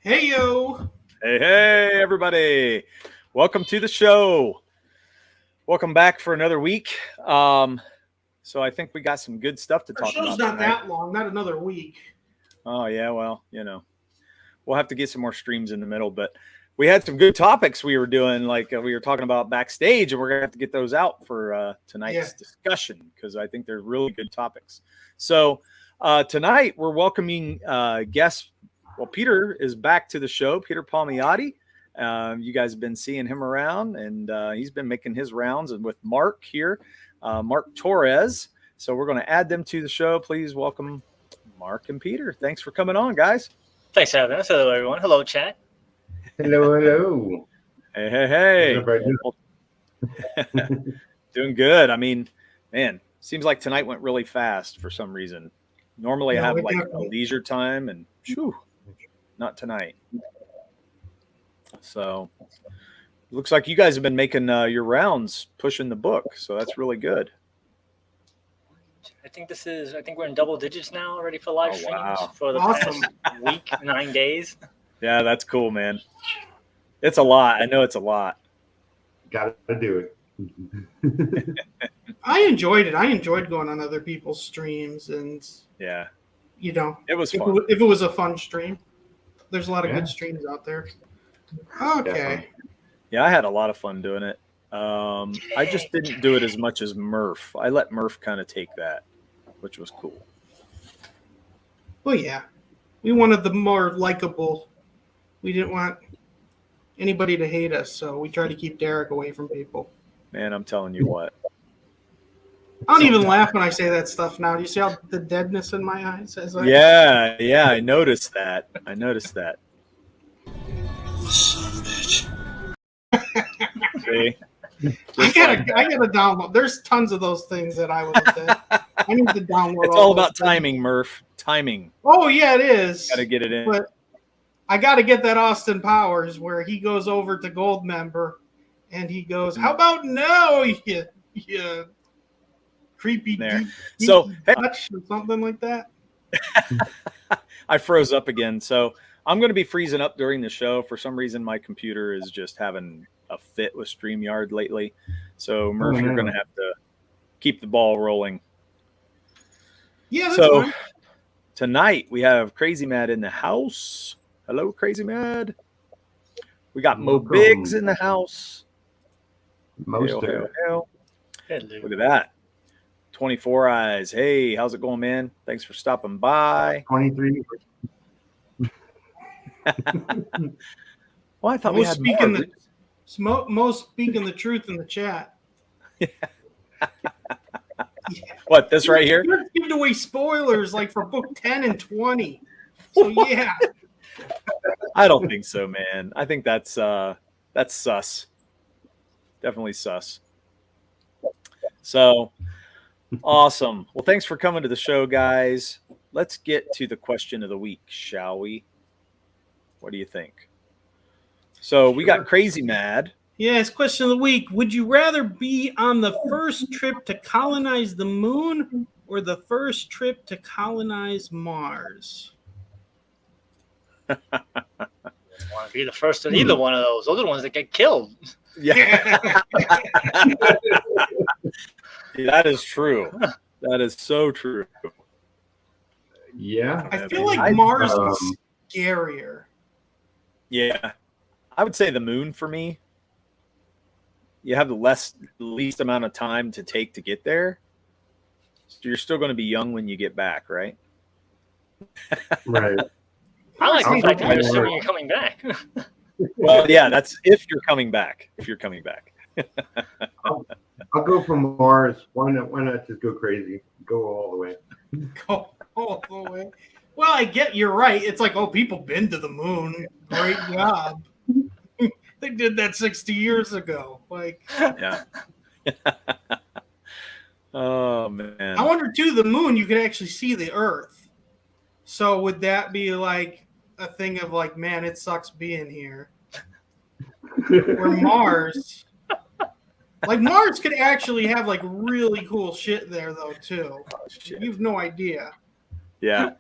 Hey yo! Hey, everybody. Welcome to the show. Welcome back for another week. So I think we got some good stuff to Our talk show's about not tonight. that long, not another week. Oh, yeah, well, we'll have to get some more streams in the middle, but we had some good topics we were doing, like we were talking about backstage, and we're going to have to get those out for tonight's discussion because I think they're really good topics. So tonight we're welcoming guests. Well, Peter is back to the show, Peter Palmiotti. You guys have been seeing him around, and he's been making his rounds. And with Mark here, Mark Torres. So we're going to add them to the show. Please welcome Mark and Peter. Thanks for coming on, guys. Thanks for having us. Hello, everyone. Hello, chat. Hello. Hey. Doing good. I mean, man, seems like tonight went really fast for some reason. Normally I have like a leisure time, and not tonight. So looks like you guys have been making your rounds, pushing the book. So that's really good. I think we're in double digits now already for live streams for the Awesome. past week, 9 days. Yeah, that's cool, man. It's a lot. I know it's a lot. Gotta do it. I enjoyed it. I enjoyed going on other people's streams, and yeah, it was fun. If it was a fun stream, there's a lot of good streams out there. Okay. Definitely. Yeah, I had a lot of fun doing it. I just didn't do it as much as Murph. I let Murph kind of take that, which was cool. Well, yeah. We wanted the more likable. We didn't want anybody to hate us, so we tried to keep Derek away from people. Man, I'm telling you what. I don't even laugh when I say that stuff now. Do you see how the deadness in my eyes? Yeah, I noticed that. Son of a bitch. See? I gotta download. There's tons of those things that I would have done. I need to download. It's all about timing, Murph. Timing. Oh yeah, it is. Got to get it in. But I got to get that Austin Powers where he goes over to Gold Member, and he goes, "How about no, you creepy there." deep So touch," or something like that. I froze up again. So I'm going to be freezing up during the show. For some reason, my computer is just having a fit with StreamYard lately. So Murph, you're going to have to keep the ball rolling. Yeah, that's fine. Tonight we have Crazy Mad in the house. Hello, Crazy Mad. We got Mo Biggs in the house. Hail. Look at that. 24 Eyes. Hey, how's it going, man? Thanks for stopping by. 23. Well, I thought we had more. Most speaking the truth in the chat. What, this right here? You're giving away spoilers like for book 10 and 20. So yeah. I don't think so, man. I think that's sus. Definitely sus. So awesome. Well, thanks for coming to the show, guys. Let's get to the question of the week, shall we? What do you think? So we got Crazy Mad. Yes, question of the week. Would you rather be on the first trip to colonize the moon or the first trip to colonize Mars? I want to be the first on either one of those. Those are the ones that get killed. Yeah. That is true. That is so true. Yeah. I feel like Mars is scarier. Yeah. I would say the moon for me. You have the least amount of time to take to get there. So you're still going to be young when you get back, right? Right. I like the fact that you're assuming you're coming back. Well, yeah, that's if you're coming back. I'll go for Mars. Why not just go crazy? Go all the way. Go all the way. Well, you're right. It's like, people been to the moon. Great job. They did that 60 years ago. Yeah. Oh, man. I wonder, too, the moon, you could actually see the Earth. So would that be like a thing of like, man, it sucks being here? Or Mars. Like, Mars could actually have, like, really cool shit there, though, too. Oh, shit. You have no idea. Yeah.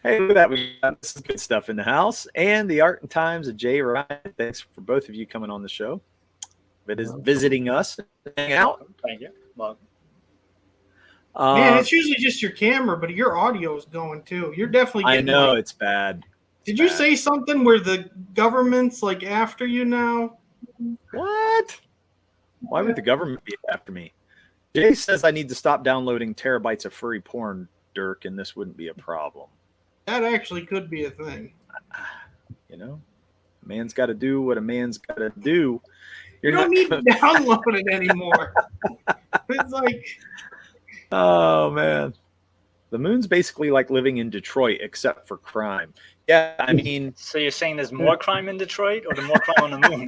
Hey, look at that. We got some good stuff in the house. And the Art and Times of Jay Ryan. Thanks for both of you coming on the show. It is visiting us and hanging out. Thank you. Welcome. Man, it's usually just your camera, but your audio is going too. You're definitely getting. I know it's bad. Did you say something where the government's like after you now? What? Why would the government be after me? Jay says I need to stop downloading terabytes of furry porn, Dirk, and this wouldn't be a problem. That actually could be a thing. You know, a man's got to do what a man's got to do. You don't need to download it anymore. It's like, oh man, the moon's basically like living in Detroit except for crime. Yeah, I mean, so you're saying there's more crime in Detroit, or the more crime on the moon?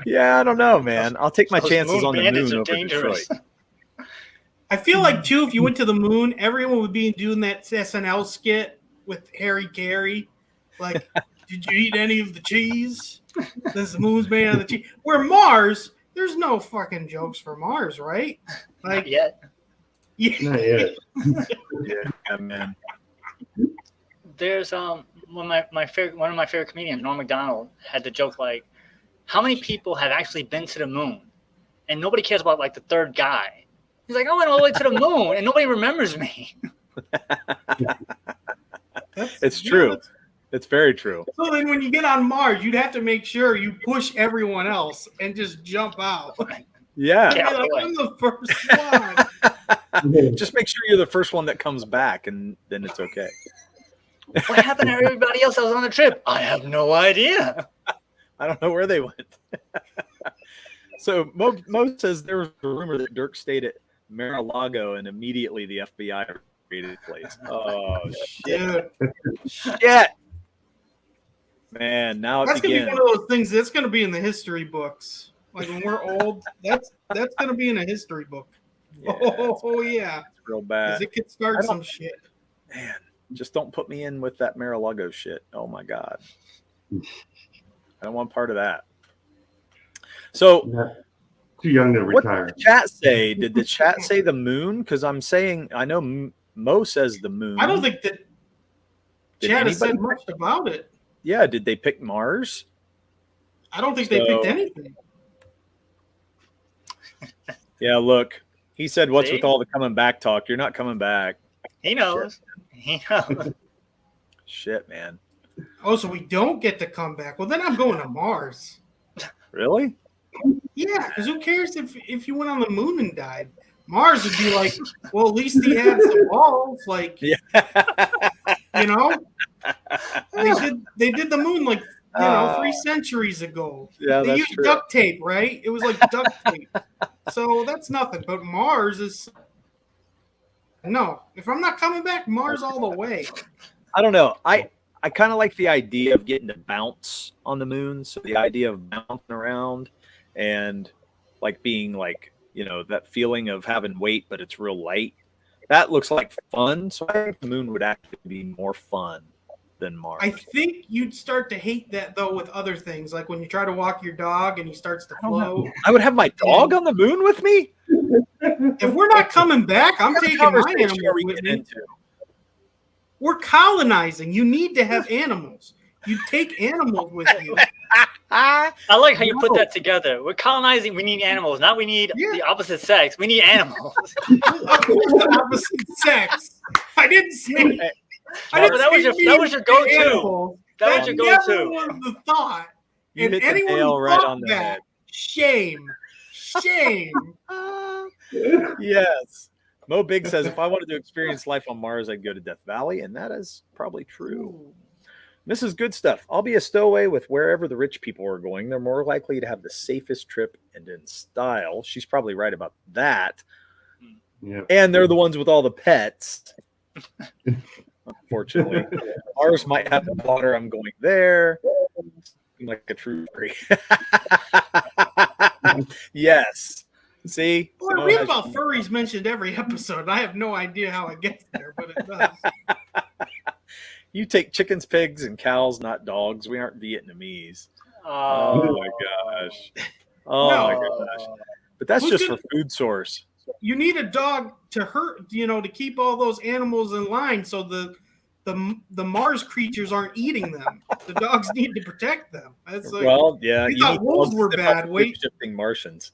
Yeah, I don't know, man. I'll take my chances on the moon over dangerous. Detroit. I feel like too, if you went to the moon, everyone would be doing that SNL skit with Harry Carey. Like, did you eat any of the cheese? This moon's made out of the cheese. Where Mars, there's no fucking jokes for Mars, right? Like, Not yet. Yeah. Not yet. Yeah, man. There's one of my favorite comedians, Norm Macdonald, had the joke like, how many people have actually been to the moon, and nobody cares about like the third guy. He's like, I went all the way to the moon, and nobody remembers me. It's true. It's very true. So then when you get on Mars, you'd have to make sure you push everyone else and just jump out. Yeah. Yeah. Like, I'm the first one. Just make sure you're the first one that comes back, and then it's okay. What happened to everybody else that was on the trip? I have no idea. I don't know where they went. So Mo says there was a rumor that Dirk stayed at Mar-a-Lago, and immediately the FBI raided the place. Oh shit! Dude, Shit, man! Now that's it gonna be begins. one of those things that's gonna be in the history books. Like when we're old, that's gonna be in a history book. Yeah, Oh yeah, it's real 'cause bad. it could start some shit. Man, just don't put me in with that Mar-a-Lago shit. Oh my god, I don't want part of that. So. Not too young to What retire. did the chat say? Did the chat say the moon? Because I'm saying, I know Mo says the moon. I don't think that Did Chad has said anybody- much about it. Yeah, did they pick Mars? I don't think they picked anything. Yeah, look. He said, what's See? with all the coming back talk? You're not coming back. He knows. He knows. Shit, man. Oh, so we don't get to come back. Well, then I'm going to Mars. Really? Yeah, because who cares if you went on the moon and died? Mars would be like, well, at least he had some balls. Like, Yeah. you know, they did the moon like 3 centuries ago. Yeah, They that's used true. duct tape, right? It was like duct tape. So that's nothing. But Mars is no. If I'm not coming back, Mars all the way. I don't know. I kind of like the idea of getting to bounce on the moon. So the idea of bouncing around and like being like, that feeling of having weight, but it's real light. That looks like fun. So I think the moon would actually be more fun than Mars. I think you'd start to hate that though with other things, like when you try to walk your dog and he starts to float. I would have my dog on the moon with me? If we're not coming back, I'm What taking my conversation animals are we with getting me. into? We're colonizing. You need to have animals. You take animals with you. I like how you put that together. We're colonizing. We need animals. Not we need Yeah. the opposite sex. We need animals. Of course, the opposite sex. I didn't say. I didn't That was say that was your go-to. animals. That was your never go-to. was the thought. You And hit the anyone nail who right thought on the that, head. shame. Yes. Mo Big says, if I wanted to experience life on Mars, I'd go to Death Valley, and that is probably true. Mrs. Good Stuff. I'll be a stowaway with wherever the rich people are going. They're more likely to have the safest trip and in style. She's probably right about that. Yeah. And they're the ones with all the pets. Unfortunately. Ours might have the water. I'm going there. I'm like a true free. Yes. See? Well, I read about furries mentioned every episode. I have no idea how it gets there, but it does. You take chickens, pigs, and cows, not dogs. We aren't Vietnamese. Oh my gosh. Oh my gosh. But that's Who's just gonna- for food source. you need a dog to hurt, to keep all those animals in line, so the Mars creatures aren't eating them. The dogs need to protect them. That's like, Well, yeah, we you thought need wolves dogs were to bad. help Wait, shifting Martians.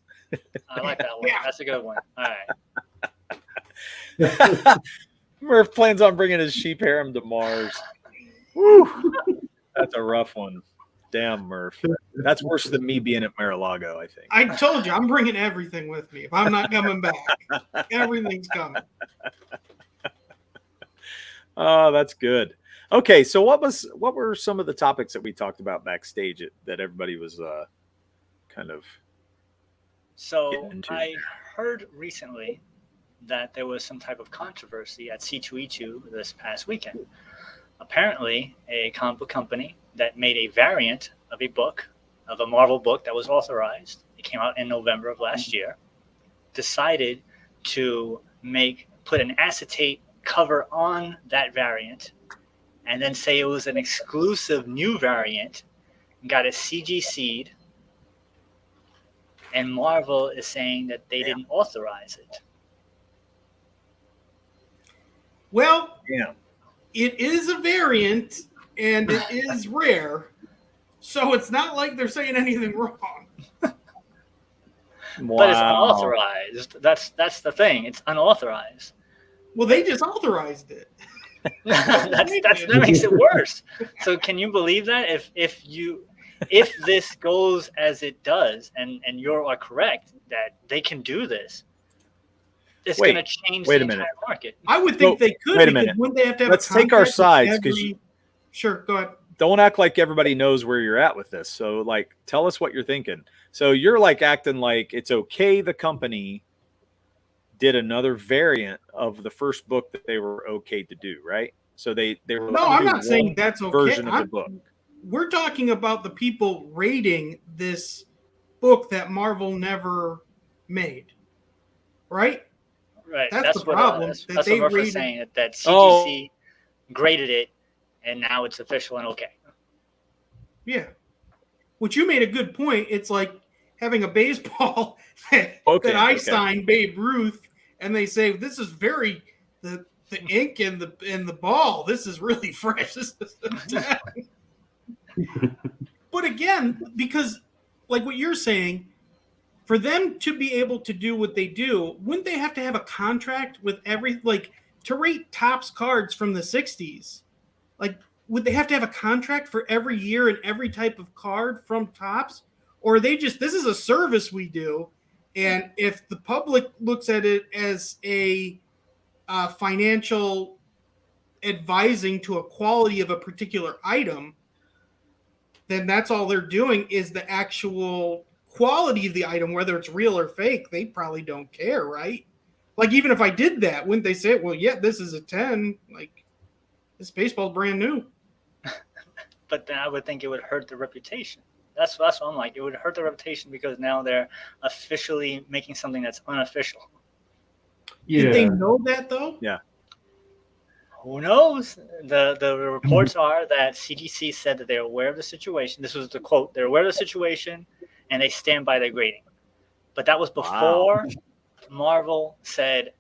I like that one. Yeah. That's a good one. All right. Murph plans on bringing his sheep harem to Mars. Woo! That's a rough one. Damn, Murph. That's worse than me being at Mar-a-Lago, I think. I told you, I'm bringing everything with me. If I'm not coming back, everything's coming. Oh, that's good. Okay, so what were some of the topics that we talked about backstage that everybody was kind of So getting into? I heard recently that there was some type of controversy at C2E2 this past weekend. Apparently, a comic book company that made a variant of a book, of a Marvel book that was authorized, it came out in November of last year, decided to put an acetate cover on that variant and then say it was an exclusive new variant, got it CGC'd, and Marvel is saying that they didn't authorize it. Well, Yeah. it is a variant and it is rare, so it's not like they're saying anything wrong. But it's unauthorized. That's the thing. It's unauthorized. Well, they just authorized it. that makes it worse. So can you believe that if this goes as it does, and you are correct that they can do this, it's going to change the entire market. I would think they could. Wait a minute. Wouldn't they have to have Let's take our sides, because sure, go ahead. Don't act like everybody knows where you're at with this. So, like, tell us what you're thinking. So you're like acting like it's okay. The company did another variant of the first book that they were okay to do, right? So they were. No, I'm not saying that's okay. Version of the book. We're talking about the people rating this book that Marvel never made, right? Right. That's the problem. That's what Murph was saying, that CGC graded it, and now it's official and okay. Yeah. Which you made a good point. It's like having a baseball that I signed Babe Ruth, and they say this is very the ink and the ball. This is really fresh. This is But again, because like what you're saying, for them to be able to do what they do, wouldn't they have to have a contract with to rate Topps cards from the 60s? Like, would they have to have a contract for every year and every type of card from Topps? Or are they just, this is a service we do, and if the public looks at it as a financial advising to a quality of a particular item, then that's all they're doing is the actual quality of the item, whether it's real or fake. They probably don't care, right? Like, even if I did that, wouldn't they say, well, yeah, this is a 10, like, this baseball's brand new? But then I would think it would hurt the reputation. That's what I'm like. It would hurt the reputation because now they're officially making something that's unofficial. Yeah. Did they know that, though? Yeah. Who knows? The reports are that CGC said that they're aware of the situation. This was the quote. They're aware of the situation, and they stand by their grading. But that was before Marvel said,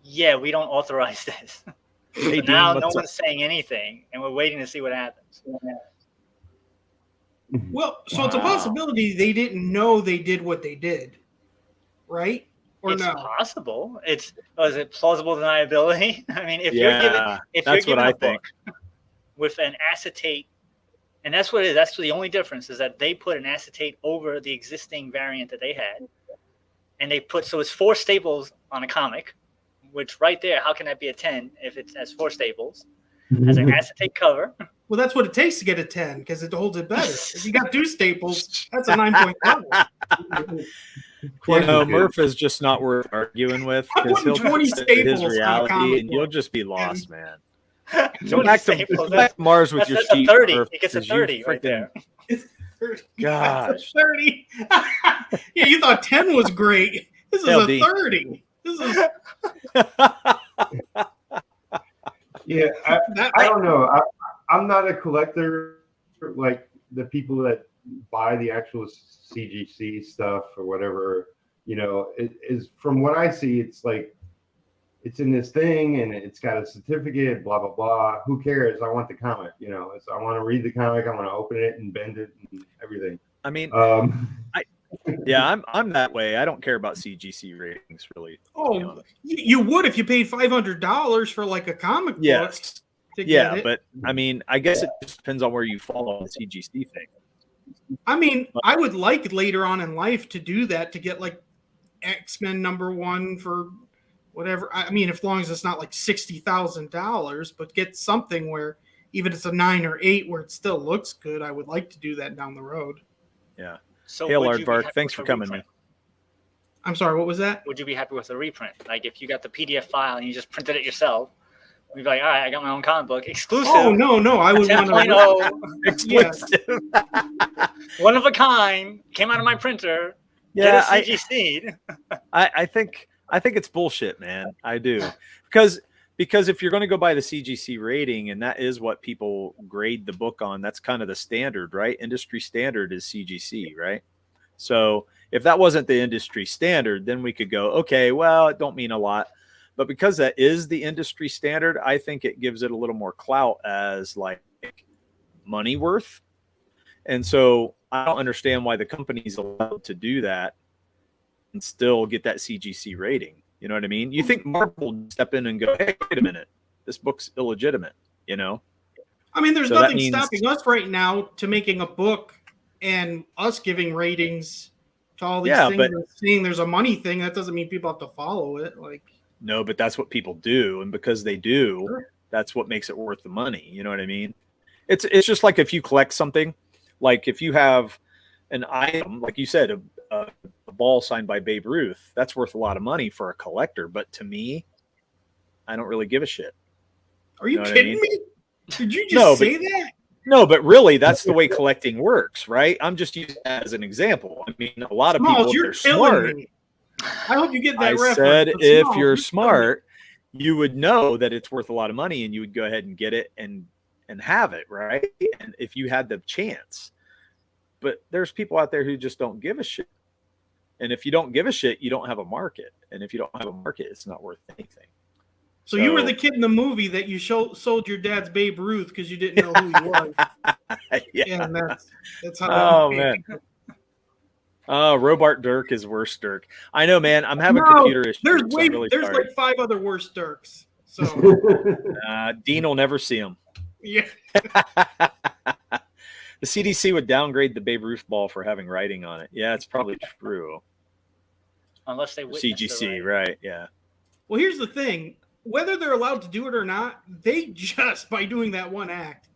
yeah, we don't authorize this. But now no one's saying anything, and we're waiting to see what happens. Well, so it's a possibility they didn't know they did what they did, right? Or it's no? Possible. Is it plausible deniability? I mean, if you're given a book with an acetate, and that's what it is. That's the only difference, is that they put an acetate over the existing variant that they had, and they put, so it's 4 staples on a comic, which right there, how can that be a 10 if it has 4 staples? Has an acetate cover. Well, that's what it takes to get a 10, because it holds it better. If you got 2 staples, that's a 9.5. Murph is just not worth arguing with, because he'll put his reality, and you'll just be lost, man. Go back to Mars with your sheep. 30. It gets a 30 right there. Gosh. 30. Yeah, you thought 10 was great. This is a 30. This is. Yeah, I don't know. I'm not a collector like the people that buy the actual CGC stuff or whatever. You know, it is from what I see, it's like it's in this thing and it's got a certificate, blah blah blah. Who cares? I want the comic. You know, I want to read the comic. I want to open it and bend it and everything. I mean, Um, I'm that way. I don't care about CGC ratings really. Oh, you would if you paid $500 for like a comic book. Yes. To Yeah, get it. but I mean, I guess it just depends on where you fall on the CGC thing. I mean, I would like later on in life to do that, to get like X-Men #1 for whatever. I mean, as long as it's not like $60,000, but get something where even if it's a 9 or 8 where it still looks good, I would like to do that down the road. Yeah. So Hail would you be Aardvark, happy thanks with for a coming, man. reprint? I'm sorry, what was that? Would you be happy with a reprint? Like if you got the PDF file and you just printed it yourself, you'd be like, all right, I got my own comic book, exclusive. Oh no, I would want to. 10.0, Exclusive. one of a kind, came out of my printer. Yeah, get a CGC'd. I think it's bullshit, man. I do. Because if you're going to go by the CGC rating, and that is what people grade the book on, that's kind of the standard, right? Industry standard is CGC, right? So if that wasn't the industry standard, then we could go, okay, well, it don't mean a lot. But because that is the industry standard, I think it gives it a little more clout as like money worth. And so I don't understand why the company's allowed to do that and still get that CGC rating. You know what I mean? You think Marvel would step in and go, hey, wait a minute, this book's illegitimate, you know? I mean, there's So that nothing means- stopping us right now to making a book and us giving ratings to all these things but and seeing there's a money thing. That doesn't mean people have to follow it. Like, no, but that's what people do. And because they do, Sure. that's what makes it worth the money. You know what I mean? It's just like if you collect something, like if you have an item, like you said, a ball signed by Babe Ruth, that's worth a lot of money for a collector. But to me, I don't really give a shit. are you Know what I kidding mean? me? Did you just No, but- say that? No, but really, that's the way collecting works, right? I'm just using that as an example. I mean, a lot of Smalls, people, if you're they're killing smart, me. I hope you get that I reference. said but if Smalls, you're killing smart, you would know that it's worth a lot of money and you would go ahead and get it and have it, right? And if you had the chance. But there's people out there who just don't give a shit. And if you don't give a shit, you don't have a market. And if you don't have a market, it's not worth anything. So you were the kid in the movie that you sold your dad's Babe Ruth because you didn't know who he was. Yeah. And that's how. Oh, that man. Oh, Robart Dirk is worse Dirk. I know, man. I'm having No, computer issues. There's so I'm really there's sorry. like 5 other worse Dirks. So Dean will never see him. yeah, The CDC would downgrade the Babe Ruth ball for having writing on it. Yeah, it's probably true. Unless they witness CGC, the right? Yeah. well, here's the thing: whether they're allowed to do it or not, they just by doing that one act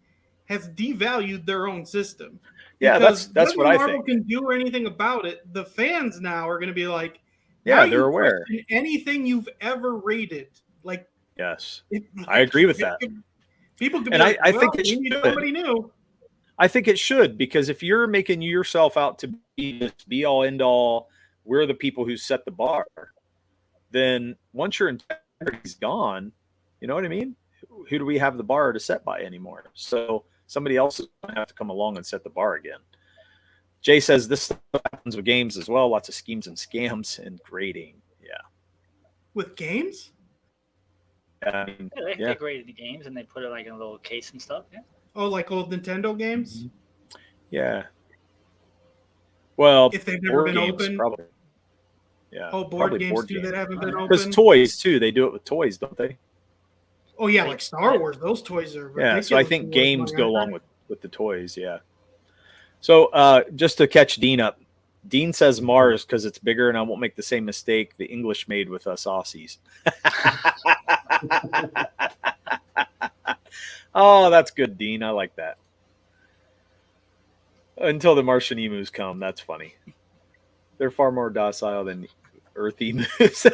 has devalued their own system. Yeah, Because that's what whether I Marvel think. can do anything about it. The fans now are going to be like, Yeah, now they're you aware. question anything you've ever rated, like Yes. I agree with that. People could be And like, I think well, it we need should. somebody new. I think it should, because if you're making yourself out to be this be all end all, we're the people who set the bar, then once your integrity's gone, you know what I mean? Who do we have the bar to set by anymore? So somebody else is going to have to come along and set the bar again. Jay says this stuff happens with games as well. Lots of schemes and scams and grading. Yeah. With games? I mean, Yeah, yeah. they graded the games and they put it like in a little case and stuff. Yeah. Oh, like old Nintendo games? Yeah. Well, If they've never board been games, open? probably. Yeah. Oh, board probably games too that haven't been Because open? toys too, they do it with toys, don't they? Oh, yeah, like Star Wars. Those toys are Yeah, so I ridiculously think worth games money, go aren't along with the toys. Yeah. So just to catch Dean up, Dean says Mars because it's bigger, and I won't make the same mistake the English made with us Aussies. Oh, that's good, Dean. I like that. Until the Martian emus come, that's funny. They're far more docile than Earth emus.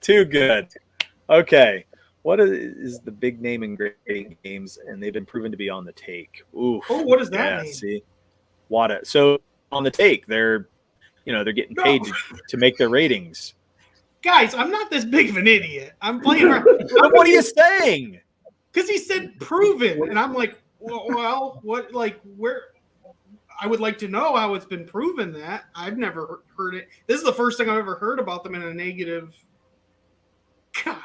Too good. Okay. What is the big name in grading games? And they've been proven to be on the take. Ooh. Oh, what does that mean? See, Wada. So on the take, they're getting paid to make their ratings. Guys, I'm not this big of an idiot. I'm playing around. But what are you saying? Because he said proven, and I'm like, well, what? Like, where? I would like to know how it's been proven that. I've never heard it. This is the first thing I've ever heard about them in a negative. God.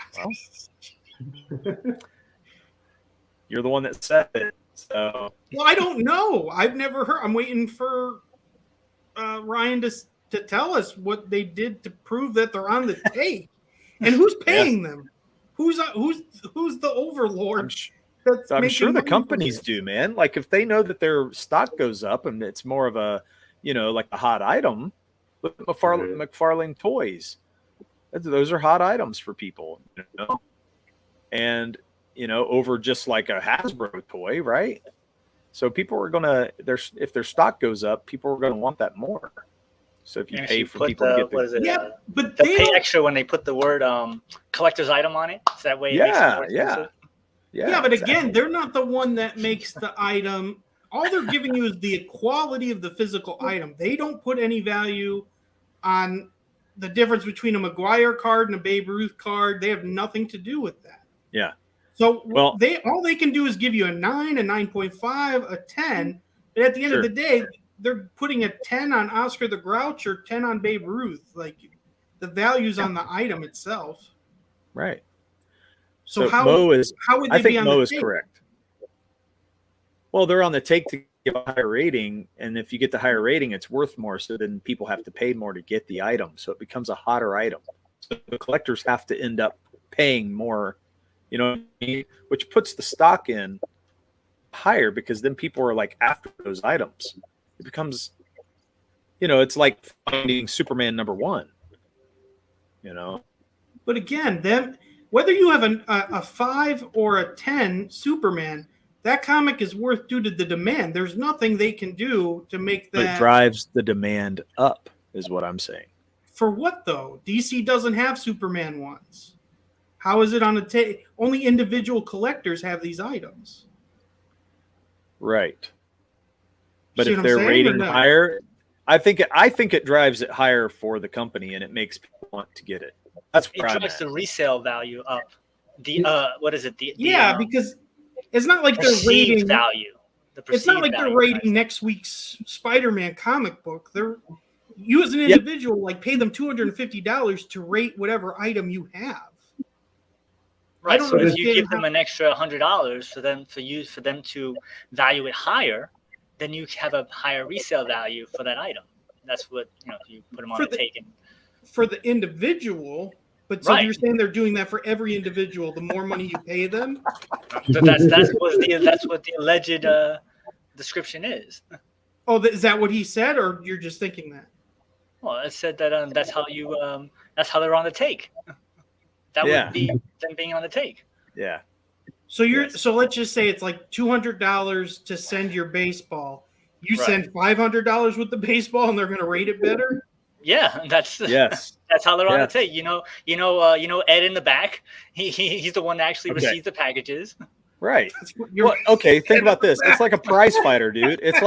You're the one that said it. So Well, I don't know. I've never heard. I'm waiting for Ryan to tell us what they did to prove that they're on the take, and who's paying them. Who's the overlord? I'm sure the companies do, man. Like if they know that their stock goes up and it's more of a, like a hot item. Look at McFarlane toys. Those are hot items for people, and over just like a Hasbro toy, right? So people are gonna if their stock goes up, people are gonna want that more. So if you pay for people to get but they pay extra when they put the word collector's item on it. So that way, it makes it more expensive. Yeah, but again, they're not the one that makes the item. All they're giving you is the quality of the physical item. They don't put any value on the difference between a McGuire card and a Babe Ruth card. They have nothing to do with that. Yeah. So all they can do is give you a 9, a 9.5, a 10. But at the end of the day, they're putting a 10 on Oscar the Grouch or 10 on Babe Ruth. Like the value's on the item itself. Right. So how would they be on the take? Is correct. Well, they're on the take to give a higher rating, and if you get the higher rating, it's worth more. So then people have to pay more to get the item, so it becomes a hotter item. So the collectors have to end up paying more, which puts the stock in higher because then people are like after those items. It becomes, it's like finding Superman #1. But again, whether you have a 5 or a 10 Superman, that comic is worth due to the demand. There's nothing they can do to make that. But it drives the demand up, is what I'm saying. For what, though? DC doesn't have Superman ones. How is it on a take? Only individual collectors have these items. Right. But See if they're rating higher, I think it drives it higher for the company, and it makes people want to get it. That's it drives the resale value up. What is it? Because it's not like they're rating value. It's not like they're rating next week's Spider-Man comic book. You as an individual pay them $250 to rate whatever item you have. Right. So if you give them an extra $100 for them to value it higher, then you have a higher resale value for that item. That's what if you put them on a take for the individual. But so you're saying they're doing that for every individual. The more money you pay them. So that's what the alleged description is. Oh, is that what he said, or you're just thinking that? Well, it said that that's how they're on the take. That would be them being on the take. Yeah. So so let's just say it's like $200 to send your baseball. You send $500 with the baseball, and they're going to rate it better. Yeah, that's how they're on the take. Ed in the back. He's the one that actually receives the packages. Right. Well, okay. Think about this. It's like a prize fighter, dude. It's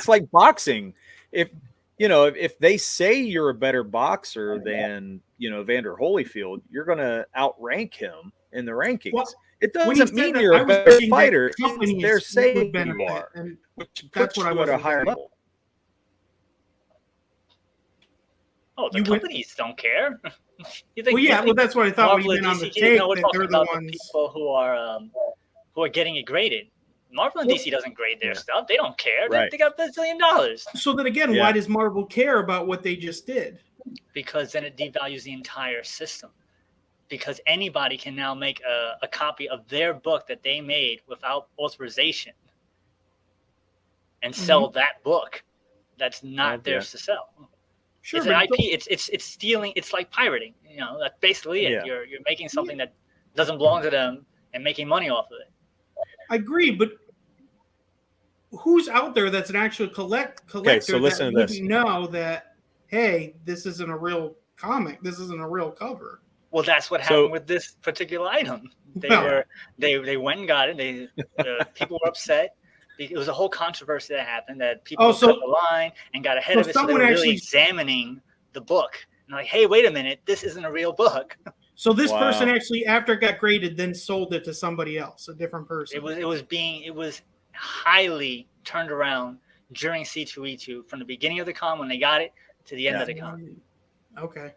like boxing. If they say you're a better boxer than Evander Holyfield, you're going to outrank him in the rankings. Well, it doesn't mean you're a better fighter. They're saying you are, which puts you at a higher level. Oh, the companies don't care. That's what I thought when you went on the take. We're talking about the people who are getting it graded. Marvel and DC doesn't grade their stuff. They don't care. Right. They got $1 billion. So then again, why does Marvel care about what they just did? Because then it devalues the entire system. Because anybody can now make a copy of their book that they made without authorization and sell that book. That's not theirs to sell. Sure, it's an IP. It's stealing. It's like pirating. That's basically it. You're making something that doesn't belong to them and making money off of it. I agree, but who's out there that's an actual collector so listen that wouldn't know that, hey, this isn't a real comic. This isn't a real cover. Well, that's what happened with this particular item. They went and got it. People were upset. It was a whole controversy that happened that people cut the line and got ahead of it. So they were really examining the book and like, hey, wait a minute, this isn't a real book. So this person actually, after it got graded, then sold it to somebody else, a different person. It was highly turned around during C2E2 from the beginning of the con when they got it to the end of the con. Okay.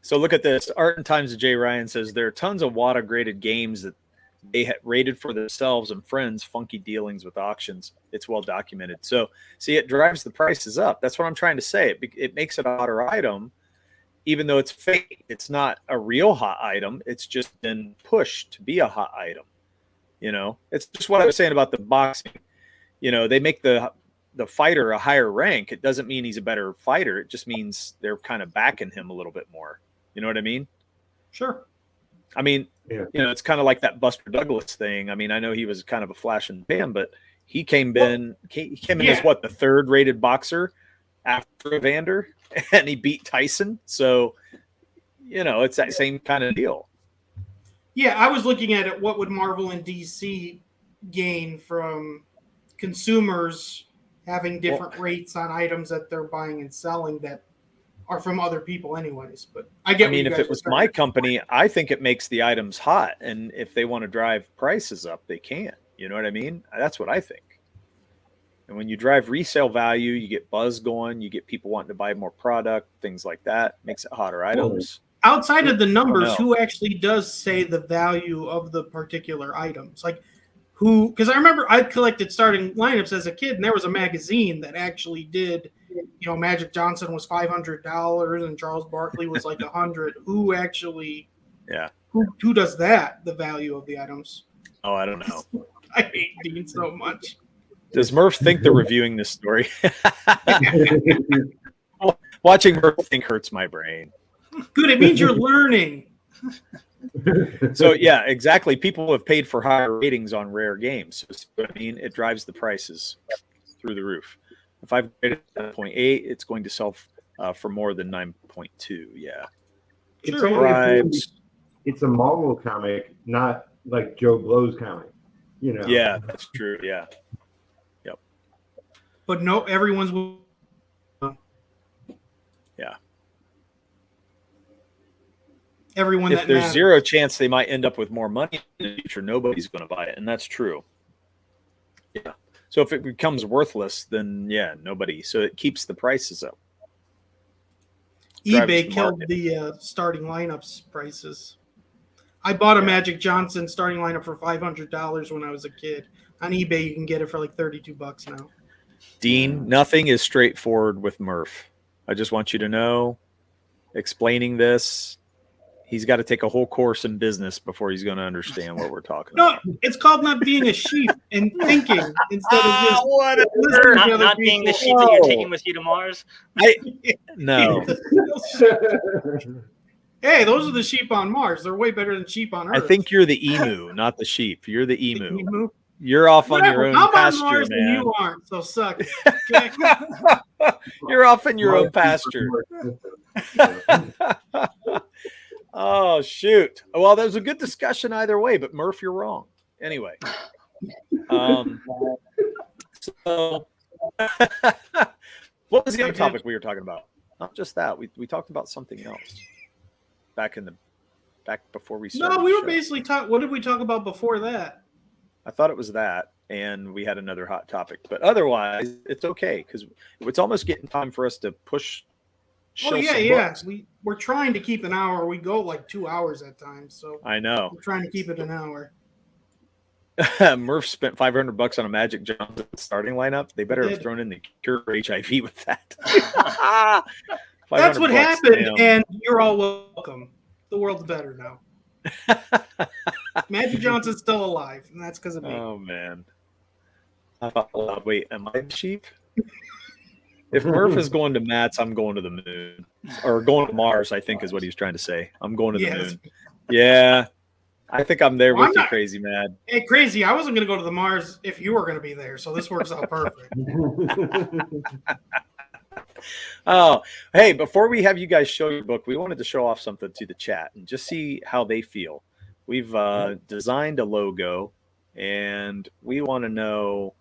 So look at this. Art and Times of J. Ryan says there are tons of WATA graded games that they had rated for themselves and friends, funky dealings with auctions. It's well documented. So see, it drives the prices up. That's what I'm trying to say. It makes it a hotter item, even though it's fake. It's not a real hot item. It's just been pushed to be a hot item. You know, it's just what I was saying about the boxing. You know, they make the fighter a higher rank. It doesn't mean he's a better fighter. It just means they're kind of backing him a little bit more. You know what I mean? Sure. I mean, Yeah. you know, it's kind of like that Buster Douglas thing. I mean, I know he was kind of a flash in the pan, but he came in as what, the third rated boxer after Evander, and he beat Tyson. So, you know, it's that same kind of deal. Yeah, I was looking at it. What would Marvel and DC gain from consumers having different rates on items that they're buying and selling that are from other people anyways? But I mean, if it was my company, I think it makes the items hot. And if they want to drive prices up, they can. You know what I mean? That's what I think. And when you drive resale value, you get buzz going, you get people wanting to buy more product, things like that. Makes it hotter items. Outside of the numbers, know. who actually does say the value of the particular items? Like who, because I remember I collected starting lineups as a kid, and there was a magazine that actually did, you know, Magic Johnson was $500 and Charles Barkley was like $100. Who actually, who does that, the value of the items? Oh, I don't know. I hate Dean so much. Does Murph think they're reviewing this story? Watching Murph think hurts my brain. Good, it means you're learning. So yeah, exactly. People have paid for higher ratings on rare games. So, I mean, it drives the prices through the roof. If I've rated 9.8, it's going to sell for more than 9.2. Yeah. It's Sure. only it's a Marvel comic, not like Joe Blow's comic. You know. Yeah, that's true. Yeah. Yep. But no, everyone's. Yeah. Everyone If that there's matters. zero chance they might end up with more money in the future, nobody's going to buy it, and that's true. Yeah. So if it becomes worthless, then yeah, nobody. So it keeps the prices up. Drives eBay the killed market. the starting lineups prices. I bought a Magic Johnson starting lineup for $500 when I was a kid. On eBay, you can get it for like $32 now. Dean, nothing is straightforward with Murph. I just want you to know, explaining this, he's got to take a whole course in business before he's going to understand what we're talking No, about. it's called not being a sheep and thinking instead of just listening to other Not being the people. sheep that you're taking with you to Mars. No, Hey, those are the sheep on Mars. They're way better than sheep on I Earth. think you're the emu, not the sheep. You're the emu. Emu? You're off on your Whatever. own I'm on pasture, Mars and man. you aren't, so suck it. Okay? You're off in your own pasture. Oh, shoot. Well, that was a good discussion either way, but Murph, you're wrong. Anyway. So what was the other topic we were talking about? Not just that. We talked about something else back before we started. No, we the were show. basically talking. What did we talk about before that? I thought it was that, and we had another hot topic. But otherwise, it's okay because it's almost getting time for us to push. Oh yeah. We're trying to keep an hour. We go like 2 hours at times, so I know. we're trying to keep it an hour. Murph spent $500 on a Magic Johnson starting lineup. They better have thrown in the cure for HIV with that. That's what $500, happened, damn. and you're all welcome. The world's better now. Magic Johnson's still alive, and that's because of me. Oh man. I thought, wait, am I the sheep? If Murph is going to Matt's, I'm going to the moon. Or going to Mars, I think is what he's trying to say. I'm going to the moon. Yeah. I think I'm there with you, Crazy Mad. Hey, Crazy, I wasn't going to go to the Mars if you were going to be there, so this works out perfect. Oh, hey, before we have you guys show your book, we wanted to show off something to the chat and just see how they feel. We've designed a logo, and we want to know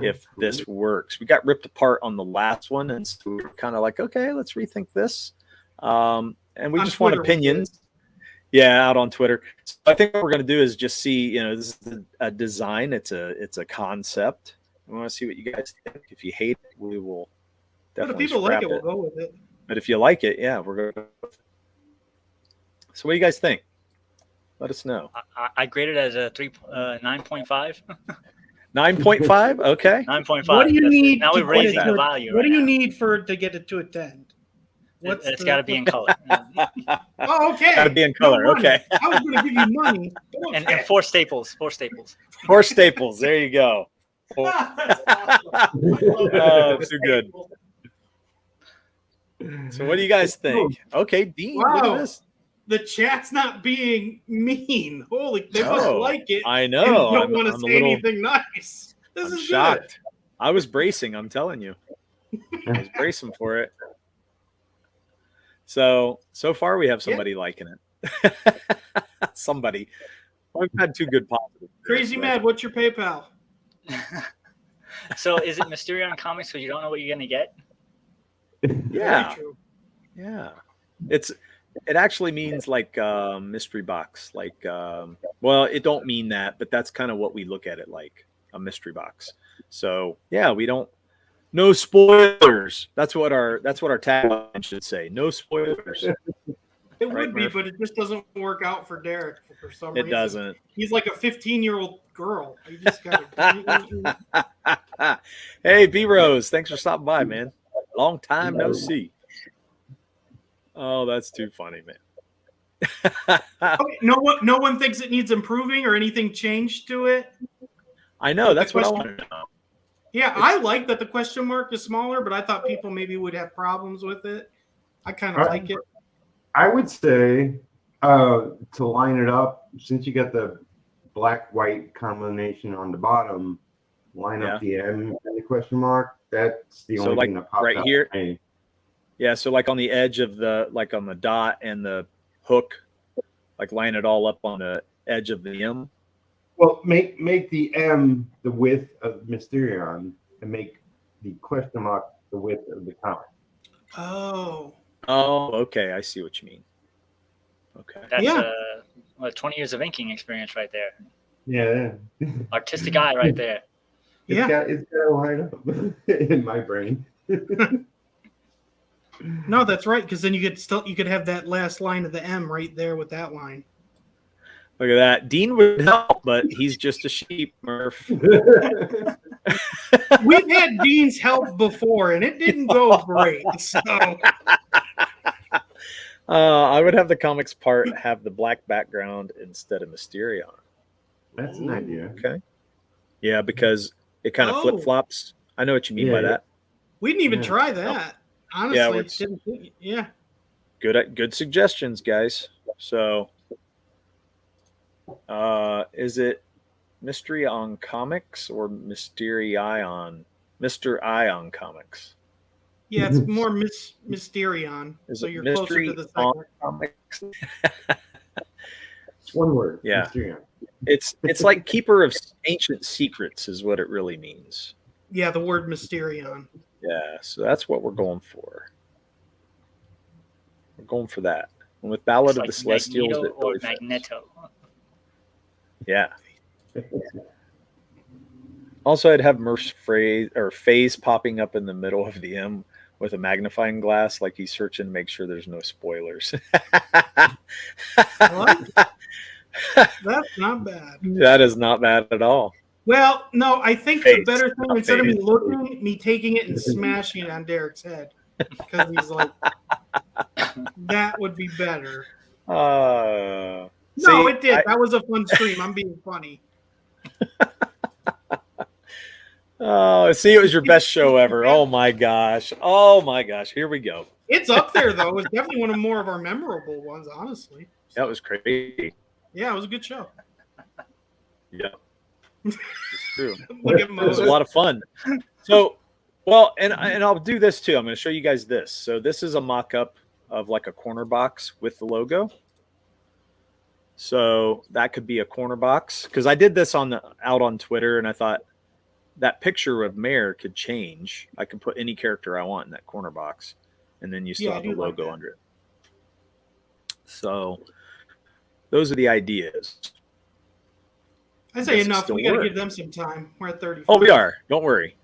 if this works. We got ripped apart on the last one, and so we were kind of like, okay, let's rethink this. And we just want opinions. Yeah, out on Twitter. So I think what we're going to do is just see, this is a design. It's a concept. We want to see what you guys think. If you hate it, we will But if definitely people like scrap it, we'll go with it. But if you like it, yeah, we're going to go with it. So what do you guys think? Let us know. I graded as a 9.5. 9.5? Okay. 9.5. What do you need? Now to we're raising get it the to a- value. What do right you now. need for it to get it to a 10? It's got to be in color. Oh, okay. Got to be in color. No money. Okay. I was going to give you money. Okay. And 4 staples. 4 staples. 4 staples. There you go. That's awesome. Oh, too good. So what do you guys think? Okay, Dean, look at Wow. this. The chat's not being mean. Holy, they must Oh, like it. I And know. don't want to I'm a say little anything nice. This I'm is shocked. I was bracing, I'm telling you. I was bracing for it. So far we have somebody liking it. Somebody. We've had 2 good positives. good. Crazy Mad, what's your PayPal? So is it Mysterion Comics so you don't know what you're going to get? Yeah. Very true. Yeah. It actually means like mystery box. Like well, it don't mean that, but that's kind of what we look at it like, a mystery box. So yeah, we don't no spoilers. That's what our tagline should say. No spoilers. It Right, would be, Murph? but it just doesn't work out for Derek for some reason. It doesn't. He's like a 15-year-old girl. You just got Hey, B Rose, thanks for stopping by, man. Long time no see. Oh, that's too funny, man. Okay, no one thinks it needs improving or anything changed to it. I know, that's what I question- want to know. Yeah, I like that the question mark is smaller, but I thought people maybe would have problems with it. I kind of like it. I would say to line it up, since you got the black-white combination on the bottom, line up the M and the question mark. That's the only thing that pops right out here. to me. Yeah, so like on the edge of like on the dot and the hook, like line it all up on the edge of the M. Well, make the M the width of Mysterion and make the question mark the width of the comic. Oh, Okay, I see what you mean. Okay. That's 20 years of inking experience right there. Yeah. Artistic eye right there. yeah. It's got to line up in my brain. No, that's right. Because then you could have that last line of the M right there with that line. Look at that. Dean would help, but he's just a sheep, Murph. We've had Dean's help before, and it didn't go great. So I would have the comics part have the black background instead of Mysterion. That's an idea. Okay. Yeah, because it kind of flip flops. I know what you mean by that. we didn't even try that. Honestly, Yeah, good suggestions, guys. So, is it Mystery on Comics or Mystery Ion? Mr. Ion Comics. Yeah, it's more Mysterion. Is So it you're Mystery closer to the on second. Comics? It's one word. Yeah. Mysterion. It's like Keeper of Ancient Secrets is what it really means. Yeah, the word Mysterion. Yeah, so that's what we're going for. We're going for that. And with Ballad It's of like the Celestials, Magneto it or really fits. Magneto. Yeah. Also, I'd have Murph's phase popping up in the middle of the M with a magnifying glass, like he's searching to make sure there's no spoilers. What? That's not bad. That is not bad at all. Well, no, I think Phase, the better thing, not instead of me phase. looking, me taking it and smashing it on Derek's head. Because he's like, that would be better. No, No, it did. That was a fun stream. I'm being funny. Oh, see, it was your best show ever. Oh my gosh. Oh my gosh. Here we go. It's up there, though. It's definitely one of more of our memorable ones, honestly. That was crazy. Yeah, it was a good show. Yeah. It's true. Look at It was a Moses. lot of fun. So, well, and I'll do this too. I'm going to show you guys this. So this is a mock-up of like a corner box with the logo. So that could be a corner box because I did this out on Twitter, and I thought that picture of Mare could change. I can put any character I want in that corner box, and then you still have the logo under it. So those are the ideas. I say Guess it enough. still We got to works. give them some time. We're at 30. Oh, we are. Don't worry.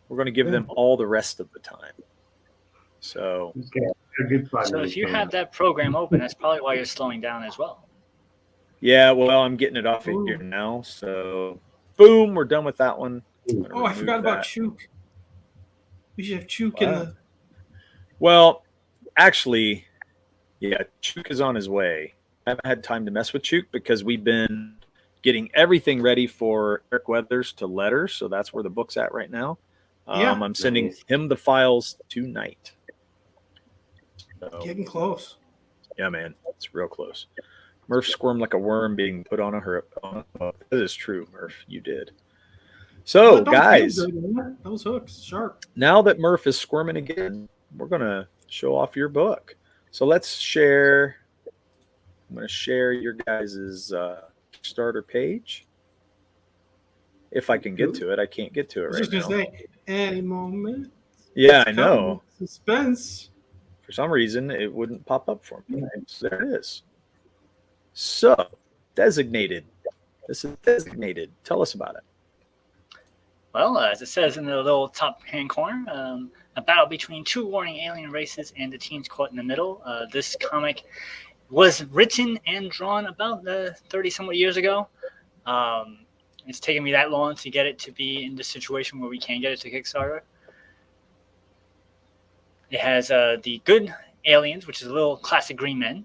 We're going to give them all the rest of the time. So, Just get a good 5 So minutes if you coming have up. that program open, that's probably why you're slowing down as well. yeah, well, I'm getting it off Ooh. here now. So, boom, we're done with that one. I'm gonna Oh, I remove forgot about that. Chook. We should have Chook in Wow. the. Well, actually, yeah, Chook is on his way. I haven't had time to mess with Chook because we've been getting everything ready for Eric Weathers to letters. So that's where the book's at right now. Yeah. I'm sending Nice. him the files tonight. So, Getting close. yeah, man, it's real close. Murph squirmed like a worm being put on a hook. That is true, Murph. You did. So, That don't feel guys, good, man. Those hooks, sharp. now that Murph is squirming again, we're going to show off your book. So let's share. I'm going to share your guys' starter page. If I can get to it. I can't get to it I was right just now. gonna say, any moment. Yeah, I It's know. coming. Suspense. For some reason, it wouldn't pop up for me. So there it is. So, designated. This is designated. Tell us about it. Well, as it says in the little top hand corner, a battle between two warring alien races and the teens caught in the middle. This comic was written and drawn about 30 somewhat years ago. It's taken me that long to get it to be in the situation where we can get it to Kickstarter. It has the good aliens, which is a little classic green men,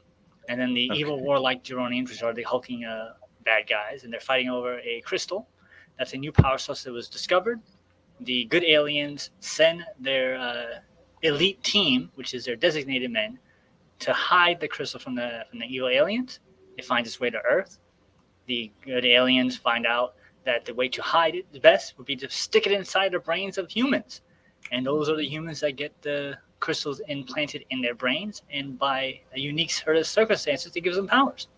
and then the evil warlike Duronians, which are the hulking bad guys, and they're fighting over a crystal. That's a new power source that was discovered. The good aliens send their elite team, which is their designated men, to hide the crystal from the evil aliens. It finds its way to Earth. The good aliens find out that the way to hide it the best would be to stick it inside the brains of humans. And those are the humans that get the crystals implanted in their brains. And by a unique set of circumstances, it gives them powers.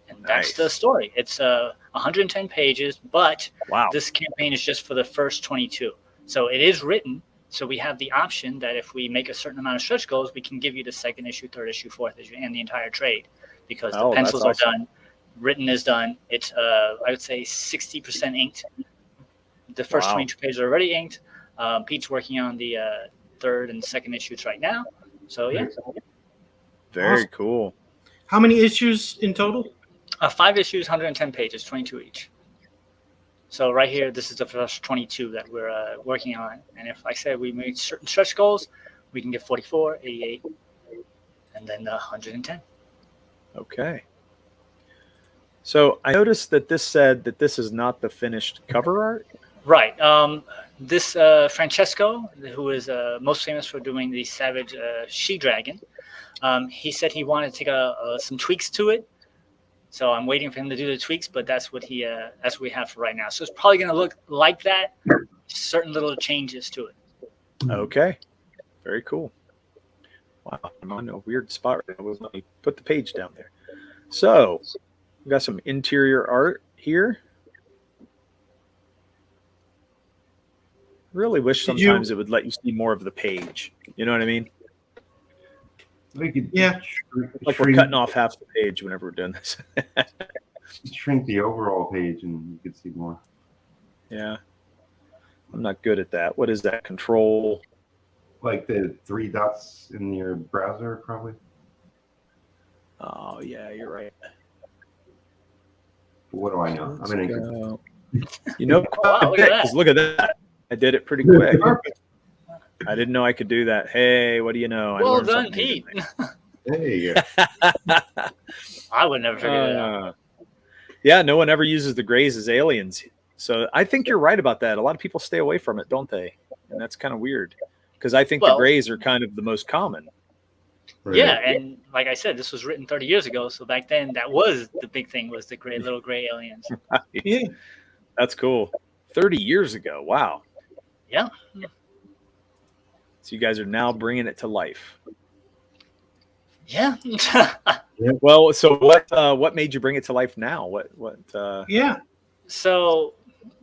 And that's the story. It's 110 pages, but Wow. this campaign is just for the first 22. So it is written. So we have the option that if we make a certain amount of stretch goals, we can give you the second issue, third issue, fourth issue, and the entire trade. Because the pencils are done, written is done. It's, I would say, 60% inked. The first 22 pages are already inked. Pete's working on the third and second issues right now. So, yeah. Very cool. How many issues in total? 5 issues, 110 pages, 22 each. So right here, this is the first 22 that we're working on. And if I said we made certain stretch goals, we can get 44, 88, and then 110. Okay. So I noticed that this said that this is not the finished cover art. Right. This Francesco, who is most famous for doing the Savage She-Dragon, he said he wanted to take some tweaks to it. So I'm waiting for him to do the tweaks, but that's what that's what we have for right now. So it's probably going to look like that. Certain little changes to it. Okay. Very cool. Wow. I'm on a weird spot right now. Let me put the page down there. So we got some interior art here. Really wish sometimes it would let you see more of the page. You know what I mean? We could Like we're cutting off half the page whenever we're doing this. Shrink the overall page and you could see more. Yeah. I'm not good at that. What is that? Control? Like the 3 dots in your browser, probably. Oh, yeah, you're right. What do I know? I'm an anchor. You know, wow, look at that. Look at that. I did it pretty quick. I didn't know I could do that. Hey, what do you know? Well done, Pete. There you go. I would never figure it out. Yeah, no one ever uses the grays as aliens. So I think you're right about that. A lot of people stay away from it, don't they? And that's kind of weird because I think the grays are kind of the most common. Right. Yeah, and like I said, this was written 30 years ago. So back then, that was the big thing, was the little gray aliens. Right. Yeah. That's cool. 30 years ago. Wow. Yeah. So you guys are now bringing it to life. Yeah. Well, so what made you bring it to life now? Yeah. So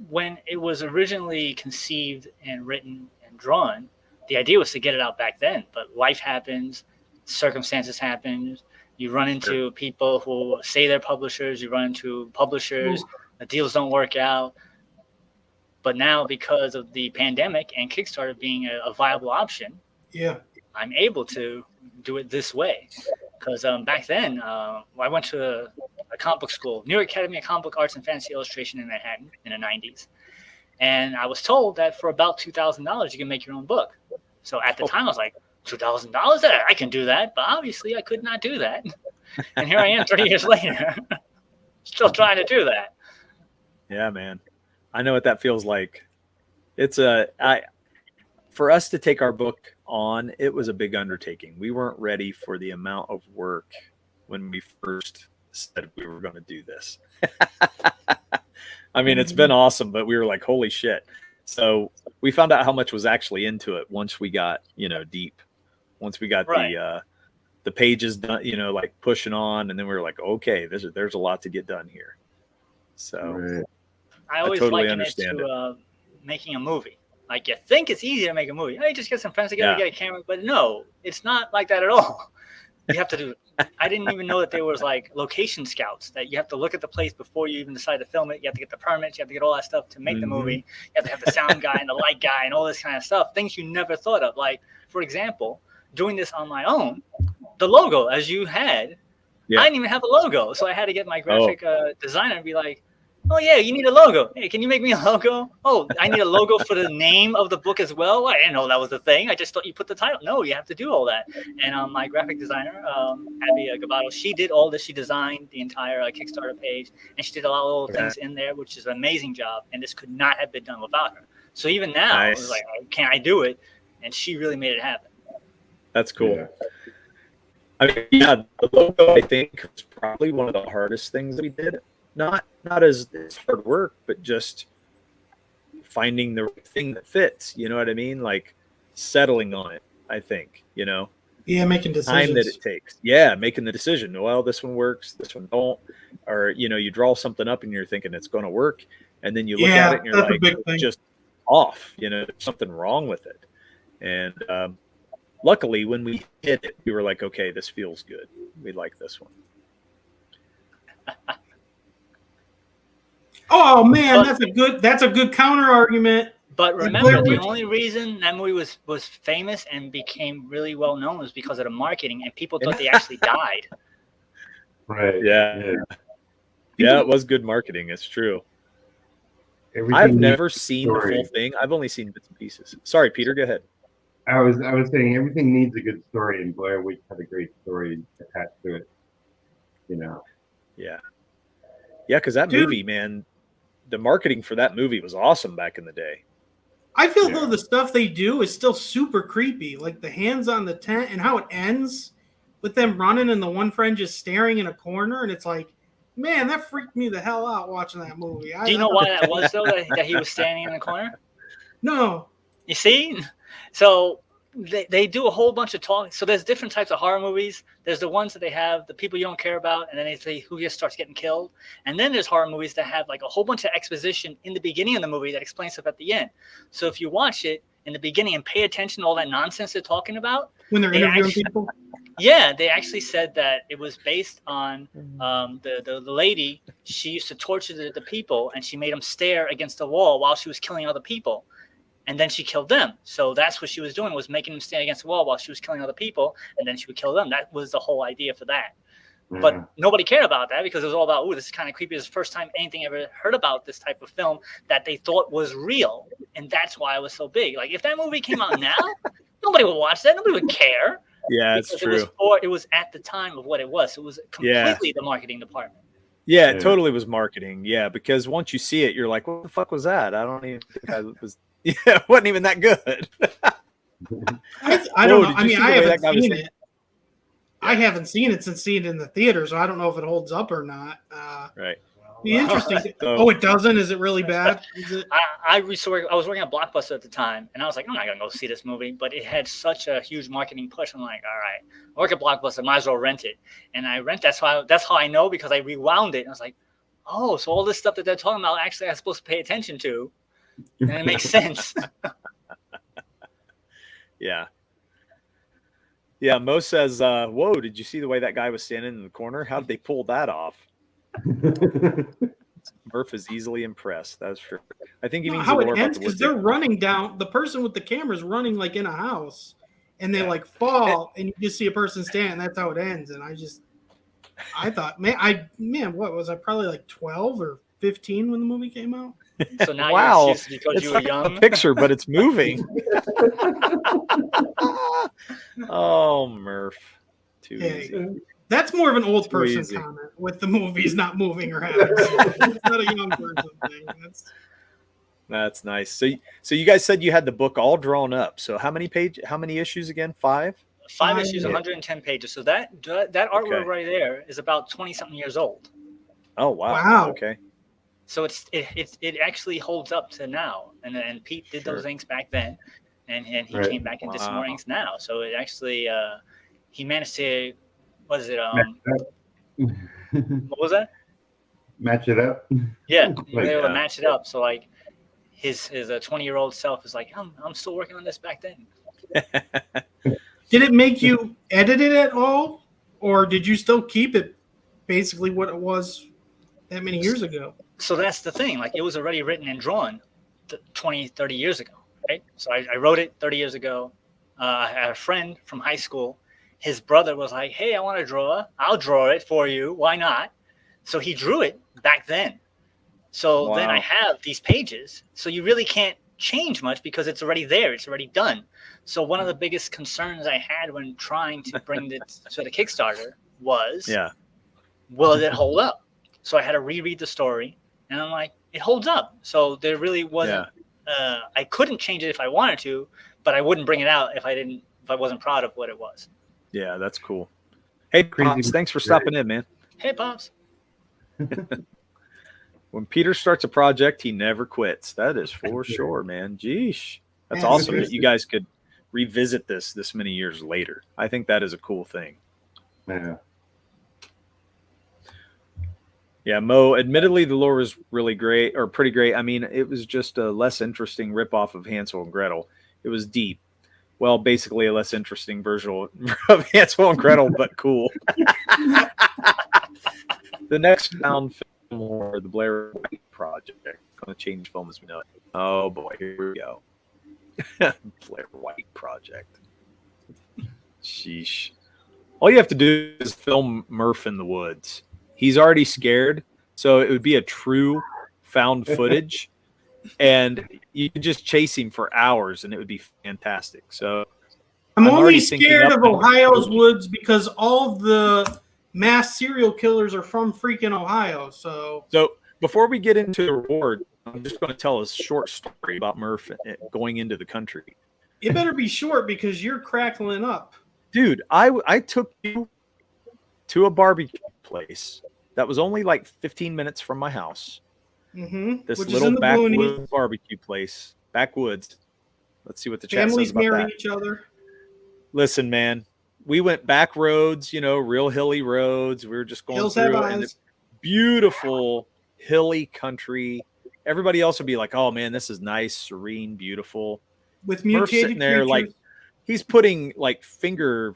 when it was originally conceived and written and drawn, the idea was to get it out back then. But life happens, circumstances happen. You run into people who say they're publishers. You run into publishers the deals don't work out. But now, because of the pandemic and Kickstarter being a viable option, Yeah. I'm able to do it this way. Because back then, I went to a comic book school, New York Academy of Comic Book Arts and Fantasy Illustration in Manhattan in the 90s. And I was told that for about $2,000, you can make your own book. So at the time, I was like, $2,000? I can do that. But obviously, I could not do that. And here I am 30 years later, still trying to do that. Yeah, man. I know what that feels like. It's for us to take our book on, it was a big undertaking. We weren't ready for the amount of work when we first said we were going to do this. I mean, it's been awesome, but we were like, holy shit. So we found out how much was actually into it once we got, deep. Once we got the pages done, like pushing on, and then we were like, okay, there's a lot to get done here. So I always totally liken it understand to making a movie. Like, you think it's easy to make a movie. Hey, just get some friends together, get a camera. But no, it's not like that at all. You have to do it. I didn't even know that there was like location scouts, that you have to look at the place before you even decide to film it. You have to get the permits. You have to get all that stuff to make the movie. You have to have the sound guy and the light guy and all this kind of stuff. Things you never thought of. Like, for example, doing this on my own, the logo, as you had, I didn't even have a logo. So I had to get my graphic designer and be like, oh, yeah, you need a logo. Hey, can you make me a logo? Oh, I need a logo for the name of the book as well. I didn't know that was the thing. I just thought you put the title. No, you have to do all that. And my graphic designer, Abby Gabato, she did all this. She designed the entire Kickstarter page, and she did a lot of little things in there, which is an amazing job. And this could not have been done without her. So even now, I was like, can I do it? And she really made it happen. That's cool. Yeah. I mean, the logo, I think, was probably one of the hardest things that we did. Not as hard work, but just finding the thing that fits. You know what I mean? Like settling on it, I think, Yeah, making decisions. Time that it takes. Yeah, making the decision. Well, this one works, this one don't. Or, you draw something up and you're thinking it's going to work. And then you look at it and you're like, it's just off. There's something wrong with it. And luckily, when we hit it, we were like, okay, this feels good. We like this one. Oh man, that's a good counter argument. But remember, the only reason that movie was famous and became really well known was because of the marketing, and people thought they actually died. Right. Yeah, it was good marketing. It's true. I've never seen the full thing. I've only seen bits and pieces. Sorry, Peter, go ahead. I was saying everything needs a good story, and Blair Witch had a great story attached to it. Yeah, because that movie, man, the marketing for that movie was awesome back in the day. I feel though the stuff they do is still super creepy, like the hands on the tent and how it ends with them running and the one friend just staring in a corner, and it's like, man, that freaked me the hell out watching that movie. Do you know why that was though? That he was standing in the corner? No. You see, so they do a whole bunch of talking. So there's different types of horror movies. There's the ones that they have the people you don't care about, and then they say who just starts getting killed. And then there's horror movies that have like a whole bunch of exposition in the beginning of the movie that explains stuff at the end. So if you watch it in the beginning and pay attention to all that nonsense they're talking about, when they're interviewing people. Yeah, they actually said that it was based on the lady. She used to torture the people, and she made them stare against the wall while she was killing other people. And then she killed them. So that's what she was doing, was making them stand against the wall while she was killing other people. And then she would kill them. That was the whole idea for that. Yeah. But nobody cared about that because it was all about, this is kind of creepy. It's the first time anything ever heard about this type of film that they thought was real. And that's why it was so big. Like, if that movie came out now, nobody would watch that. Nobody would care. Yeah, it's true. It was at the time of what it was. It was completely the marketing department. Yeah, it totally was marketing. Yeah, because once you see it, you're like, what the fuck was that? I don't even think I was... Yeah, it wasn't even that good. I don't know. I mean, I haven't seen it. I haven't seen it since seeing it in the theater, so I don't know if it holds up or not. Right. Be interesting. Oh, it doesn't? Is it really bad? Is it? I was working at Blockbuster at the time, and I was like, I'm not gonna go see this movie, but it had such a huge marketing push. I'm like, all right, I work at Blockbuster, might as well rent it. And I rent. That's how I know, because I rewound it, and I was like, oh, so all this stuff that they're talking about actually I'm supposed to pay attention to. And it makes sense. Yeah. Mo says, whoa, did you see the way that guy was standing in the corner? How did they pull that off? Murph is easily impressed. That's true. I think he means how the it lore about ends the because woods. they're running down. The person with the camera is running like in a house, and they Yeah. like fall, and you just see a person stand. That's how it ends. And I thought, man, what was I probably like 12 or 15 when the movie came out? So now Wow. you're excused because It's you were like a young. picture, but it's moving. Oh, Murph. Too Hey. easy. That's more of an old Too person easy. comment with the movies not moving or having. It's not a young person thing. That's nice. So you guys said you had the book all drawn up. So how many issues again? 5? 5 issues, Yeah. 110 pages. So that artwork Okay. right there is about 20-something years old. Oh wow. Wow. Okay. So it actually holds up to now. And Pete did those inks back then, and he Right. came back and did some Wow. more inks now. So it actually he managed to what is it what was that? Match it up. Yeah, he was Like, able to match it up. So like his 20-year-old self is like, I'm still working on this back then. Did it make you edit it at all, or did you still keep it basically what it was that many years ago? So that's the thing. Like it was already written and drawn 20, 30 years ago, right? So I wrote it 30 years ago. I had a friend from high school. His brother was like, hey, I want to draw. I'll draw it for you. Why not? So he drew it back then. So then I Wow. have these pages. So you really can't change much because it's already there. It's already done. So one of the biggest concerns I had when trying to bring it to the Kickstarter was, Yeah. will it hold up? So I had to reread the story, and I'm like, it holds up. So there really wasn't. I couldn't change it if I wanted to, but I wouldn't bring it out if I wasn't proud of what it was. Yeah, that's cool. Hey, Pops, thanks for stopping in, man. Hey, Pops. When Peter starts a project, he never quits. That is for sure, man. Jeesh. That's Yeah, awesome it's that you guys could revisit this many years later. I think that is a cool thing. Yeah. Yeah, Mo, admittedly, the lore was really great, or pretty great. I mean, it was just a less interesting ripoff of Hansel and Gretel. It was deep. Well, basically a less interesting version of Hansel and Gretel, but cool. The next found film, or the Blair White Project, going to change film as we know it. Oh boy, here we go. Blair White Project. Sheesh. All you have to do is film Murph in the woods. He's already scared, so it would be a true found footage, and you could just chase him for hours, and it would be fantastic. So I'm only already thinking scared up of the- Ohio's woods because all the mass serial killers are from freaking Ohio. So before we get into the reward, I'm just going to tell a short story about Murph going into the country. it better be short because you're crackling up. Dude, I took you to a barbecue place that was only like 15 minutes from my house. Mm-hmm. This Which is little in the boonies. backwoods barbecue place. Backwoods. Let's see what the chat Families says about marry that. each other. Listen, man, we went back roads, real hilly roads. We were just going Hills have through and eyes. beautiful hilly country. Everybody else would be like, oh man, this is nice, serene, beautiful. With Murph's mutated sitting there creatures. like he's putting like finger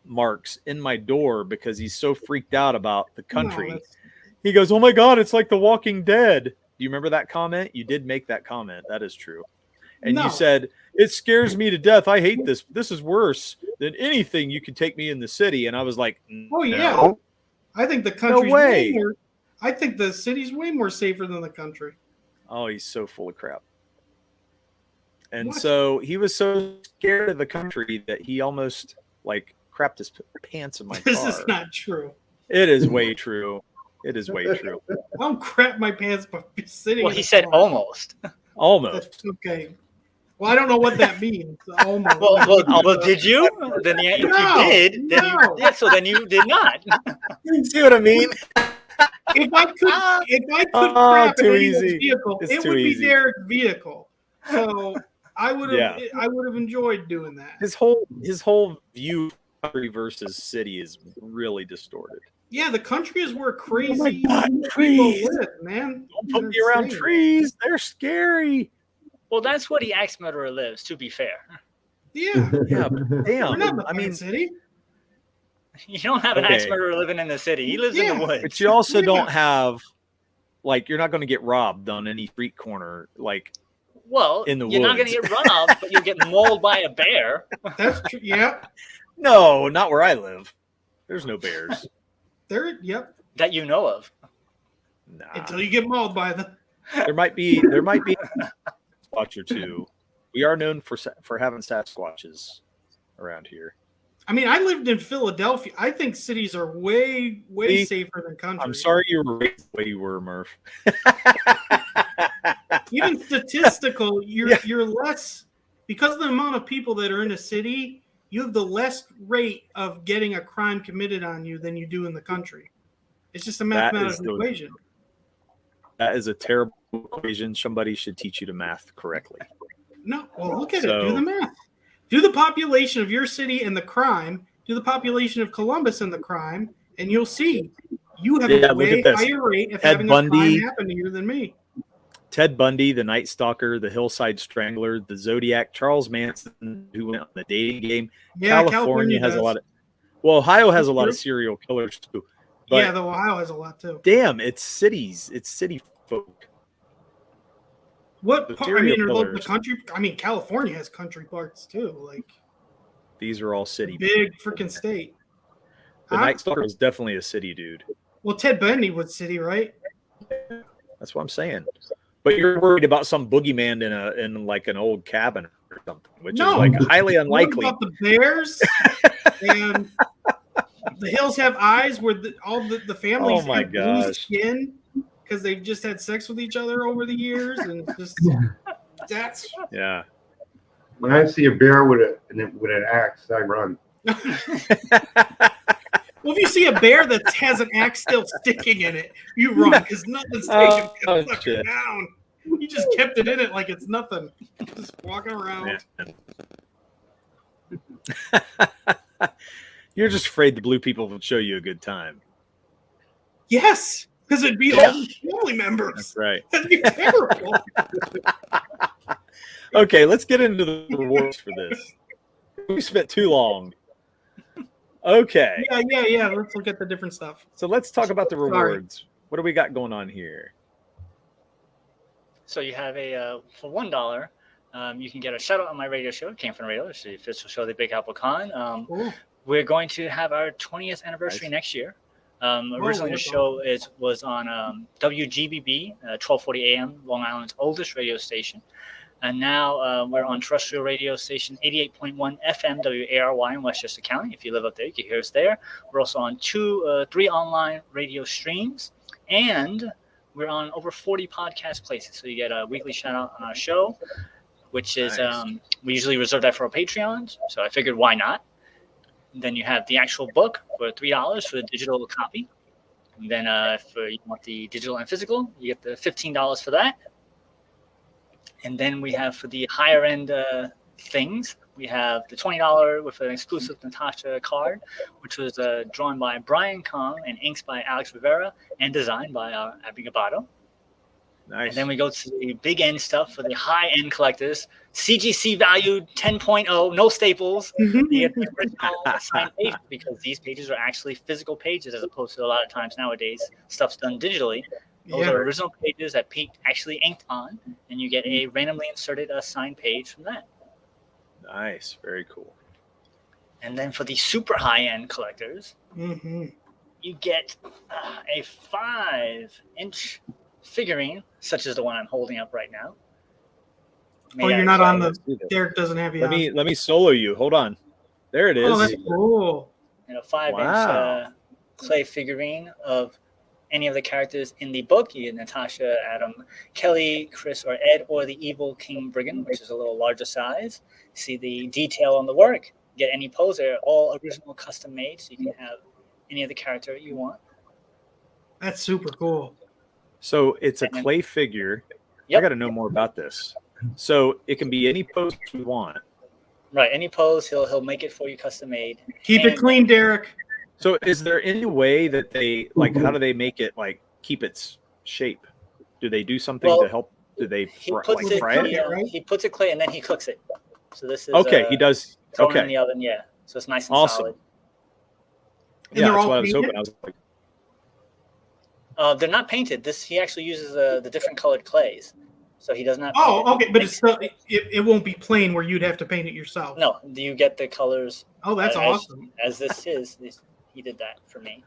marks in my door because he's so freaked out about the country. No, that's- He goes, oh my God, it's like The Walking Dead. Do you remember that comment? You did make that comment. That is true. And No. you said, it scares me to death. I hate this. This is worse than anything you could take me in the city. And I was like, Oh yeah. no. I think the country's way. way more. I think the city's way more safer than the country. Oh, he's so full of crap. And What? so he was so scared of the country that he almost like crapped his pants in my This car. is not true. It is way true. It is way true. I don't crap my pants by sitting. Well, in he a said car. almost. Almost. That's okay. Well, I don't know what that means. Almost. Well, did you? Then if No, you did, then no. so then you did not. See what I mean? If I could Oh, crap in too anyone's easy. vehicle, It's it too would be easy. Derek's vehicle. So I would have Yeah. I would have enjoyed doing that. His whole view of country versus city is really distorted. Yeah, the country is where crazy Oh my God, people trees. live, man. Don't put me They're around insane. trees. They're scary. Well, that's where the axe murderer lives. To be fair, Yeah, Yeah, but we're damn. not in the I mean, city. you don't have an axe Okay. murderer living in the city. He lives in Yeah, the woods. but you also Yeah. don't have like you're not going to get robbed on any street corner, like Well, in the you're not going woods. to get robbed, but you'll get mauled by a bear. That's true. Yep. No, not where I live. There's no bears. Yep. That you know of. Nah. Until you get mauled by them. There might be a Sasquatch or two. We are known for having Sasquatches around here. I mean, I lived in Philadelphia. I think cities are way safer than country. I'm sorry you were raised the way you were, Murph. Even statistical, you're less, because of the amount of people that are in a city, you have the less rate of getting a crime committed on you than you do in the country. It's just a mathematical equation. That is a terrible equation. Somebody should teach you to math correctly. No, well, look at it. Do the math. Do the population of your city and the crime. Do the population of Columbus and the crime, and you'll see you have a way higher rate of having a crime happen to you than me. Ted Bundy, the Night Stalker, the Hillside Strangler, the Zodiac, Charles Manson, who went on the dating game. Yeah, California has a lot of. Well, Ohio has a lot of serial killers too. But yeah, though Ohio has a lot too. Damn, it's cities. It's city folk. What part? I mean, the country. I mean, California has country parts too. Like these are all city. Big freaking state. The Night Stalker was definitely a city dude. Well, Ted Bundy was city, right? That's what I'm saying. But you're worried about some boogeyman in like an old cabin or something, which is like highly unlikely. What about the bears and the hills have eyes where all the families have blue skin because they've just had sex with each other over the years, and just that's When I see a bear with an axe, I run. Well, if you see a bear that has an axe still sticking in it, you run because nothing's taking it down. You just kept it in it like it's nothing. Just walking around. You're just afraid the blue people will show you a good time. Yes, because it'd be all the family members. That's right. That'd be terrible. Okay, let's get into the rewards for this. We spent too long. Okay. Yeah. Let's look at the different stuff. So let's talk about the rewards. What do we got going on here? So you have for $1, you can get a shout out on my radio show, Came From Radio. It's the official show of the Big Apple Con. We're going to have our 20th anniversary next year. Originally, the show was on WGBB, 1240 AM, Long Island's oldest radio station. And now we're on terrestrial radio station 88.1 FM WARY in Westchester County. If you live up there, you can hear us there. We're also on 3 online radio streams. And we're on over 40 podcast places. So you get a weekly shout out on our show, which is we usually reserve that for our Patreons. So I figured, why not? And then you have the actual book for $3 for the digital copy. And then if you want the digital and physical, you get the $15 for that. And then we have for the higher end things, we have the $20 with an exclusive Natasha card, which was drawn by Brian Kong and inks by Alex Rivera and designed by Abby Gabato. Nice. And then we go to the big end stuff for the high end collectors. CGC valued 10.0, no staples. You get the original signed page because these pages are actually physical pages as opposed to a lot of times nowadays stuff's done digitally. Those are original pages that Pete actually inked on, and you get a randomly inserted signed page from that. Nice. Very cool. And then for the super high-end collectors, you get a 5-inch figurine, such as the one I'm holding up right now. You're not on the... Derek doesn't have you on. Let me solo you. Hold on. There it is. Oh, that's cool. And a 5-inch clay figurine of any of the characters in the book. You get Natasha, Adam, Kelly, Chris, or Ed, or the Evil King Brigand, which is a little larger size. See the detail on the work. Get any pose. They're all original custom made, so you can have any of the character you want. That's super cool. So it's a clay figure. I got to know more about this. So it can be any pose you want. Right, any pose. He'll make it for you, custom made. Keep it clean, Derek. So is there any way that they how do they make it keep its shape? Do they do something to help? Do they fry it? He puts it clay and then he cooks it. So this is he does. Thrown in the oven, so it's nice and solid. Yeah, that's what I was hoping. I was like, They're not painted. He actually uses the different colored clays, so he does not. Oh, okay, but it's still it won't be plain where you'd have to paint it yourself. No, you get the colors. Oh, that's awesome. As this is, he did that for me.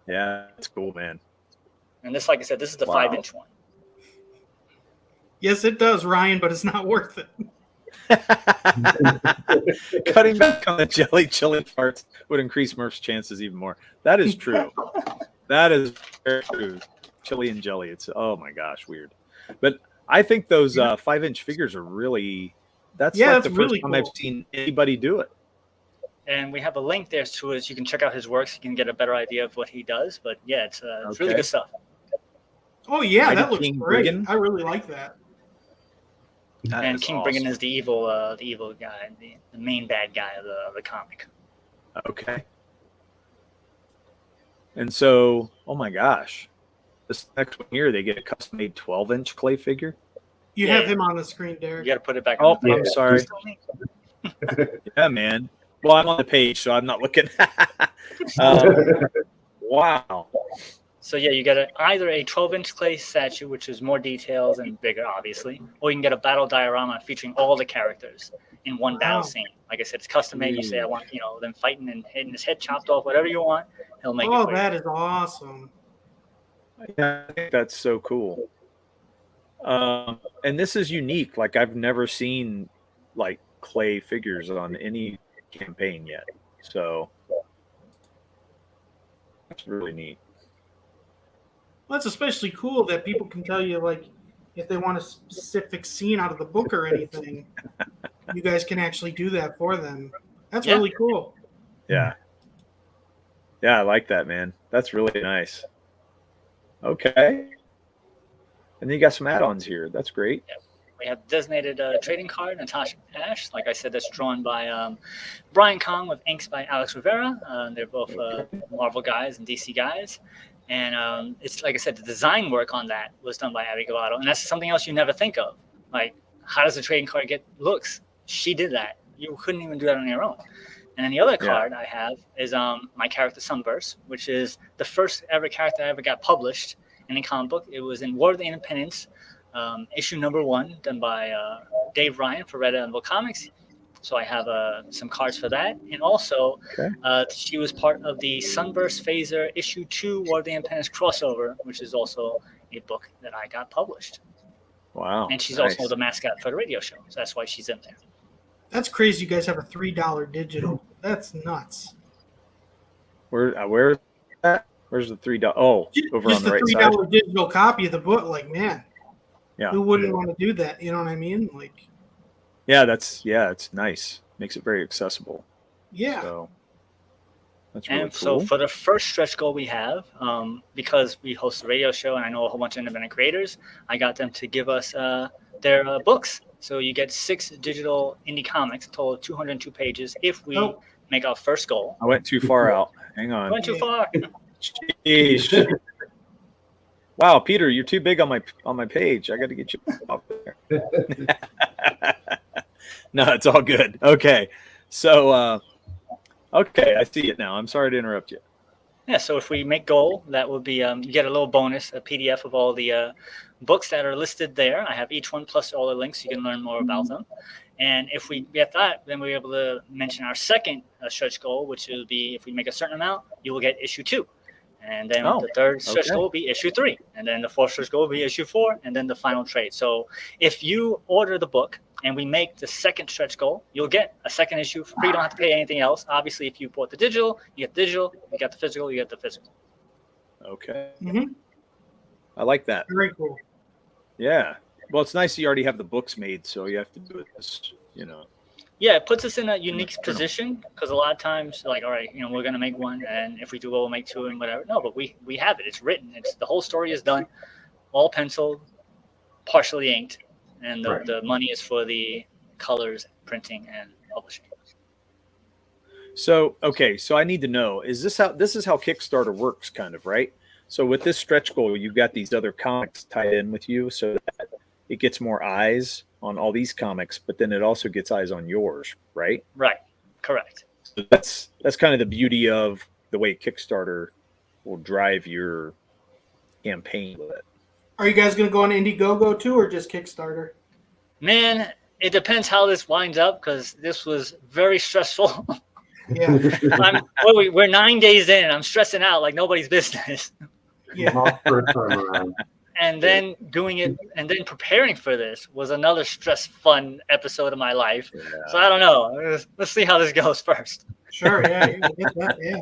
Yeah, that's cool, man. And this, like I said, this is the 5-inch one. Yes, it does, Ryan, but it's not worth it. Cutting back on the jelly chili parts would increase Murph's chances even more. That is true. That is very true. Chili and jelly. It's, oh my gosh, weird. But I think those 5-inch figures are really, that's the first really time cool. I've seen anybody do it. And we have a link there to it. You can check out his works. You can get a better idea of what he does. But yeah, it's really good stuff. Oh yeah, Mighty that looks King great. Brigand. I really like that. And King Brigand awesome. is the evil guy, the main bad guy of the comic. Okay. And so, oh my gosh, this next one here, they get a custom-made 12-inch clay figure. You have him on the screen, Derek. You got to put it back Oh, on the page. I'm sorry. Yeah, man. Well, I'm on the page, so I'm not looking. Wow. So yeah, you get either a 12-inch clay statue, which is more details and bigger, obviously, or you can get a battle diorama featuring all the characters in one battle scene. Like I said, it's custom made. You say, I want, them fighting and hitting his head chopped off, whatever you want, he'll make it for you. That is awesome. Yeah, I think that's so cool. And this is unique. Like, I've never seen like clay figures on any campaign yet. So that's really neat. Well, it's especially cool that people can tell you, like, if they want a specific scene out of the book or anything, you guys can actually do that for them. That's really cool. Yeah. Yeah, I like that, man. That's really nice. Okay. And then you got some add-ons here. That's great. Yep. We have designated trading card, Natasha Ash. Like I said, that's drawn by Brian Kong with inks by Alex Rivera. They're both Marvel guys and DC guys. And it's like I said, the design work on that was done by Abby Gavato. And that's something else you never think of. Like, how does a trading card get looks? She did that. You couldn't even do that on your own. And then the other card I have is my character Sunburst, which is the first ever character I ever got published in a comic book. It was in War of the Independence, issue number 1, done by Dave Ryan for Red Anvil Comics. So I have some cards for that. And also, she was part of the Sunburst Phaser issue 2 War of the Independence crossover, which is also a book that I got published. Wow. And she's also the mascot for the radio show. So that's why she's in there. That's crazy. You guys have a $3 digital. That's nuts. Where's that? Where's the $3? Oh, over just on the the right $3 side. digital copy of the book. Like, man, Yeah. who wouldn't want to do that? You know what I mean? Like, Yeah, it's nice. Makes it very accessible. yeah. So that's really And cool. so for the first stretch goal we have, because we host a radio show and I know a whole bunch of independent creators, I got them to give us their books. So you get 6 digital indie comics, a total of 202 pages, if we make our first goal. I went too far out. Hang on. Went too far. Jeez. Wow, Peter, you're too big on my page. I got to get you off there. No, it's all good. Okay. So, okay, I see it now. I'm sorry to interrupt you. Yeah, so if we make goal, that will be you get a little bonus, a PDF of all the books that are listed there. I have each one plus all the links. You can learn more about them. And if we get that, then we're able to mention our second stretch goal, which will be if we make a certain amount, you will get issue 2. And then the third stretch goal will be issue 3. And then the fourth stretch goal will be issue 4. And then the final trade. So if you order the book and we make the second stretch goal, you'll get a second issue for free. You don't have to pay anything else. Obviously, if you bought the digital, you get digital. You got the physical, you get the physical. Okay. Mm-hmm. I like that. Very cool. Yeah. Well, it's nice you already have the books made, so you have to do it this, Yeah, it puts us in a unique position because a lot of times, like, all right, we're going to make one, and if we do well, we'll make 2 and whatever. No, but we have it. It's written. The whole story is done, all penciled, partially inked, and the money is for the colors, printing, and publishing. So, okay, so I need to know, this is how Kickstarter works, kind of, right? So with this stretch goal, you've got these other comics tied in with you so that it gets more eyes on all these comics, but then it also gets eyes on yours, right? Right. Correct. So that's kind of the beauty of the way Kickstarter will drive your campaign with it. Are you guys going to go on Indiegogo too, or just Kickstarter? Man, it depends how this winds up because this was very stressful. Yeah. We're 9 days in. I'm stressing out like nobody's business. Yeah. First time around. And then doing it and then preparing for this was another fun episode of my life. Yeah. So I don't know. Let's see how this goes first. Sure. Yeah. You can get that. Yeah.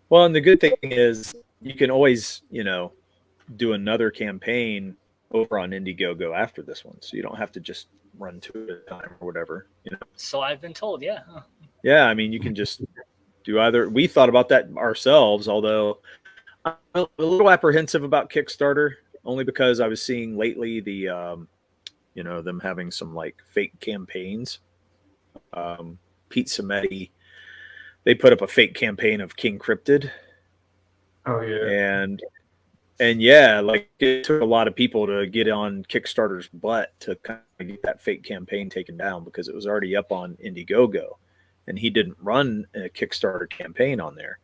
Well, and the good thing is you can always, do another campaign over on Indiegogo after this one, so you don't have to just run two at a time or whatever. So I've been told, yeah. Yeah, I mean, you can just do either. We thought about that ourselves, although I'm a little apprehensive about Kickstarter, only because I was seeing lately the, them having some like fake campaigns. Pete Cimetti, they put up a fake campaign of King Cryptid. Oh yeah. And yeah, like it took a lot of people to get on Kickstarter's butt to kind of get that fake campaign taken down because it was already up on Indiegogo, and he didn't run a Kickstarter campaign on there.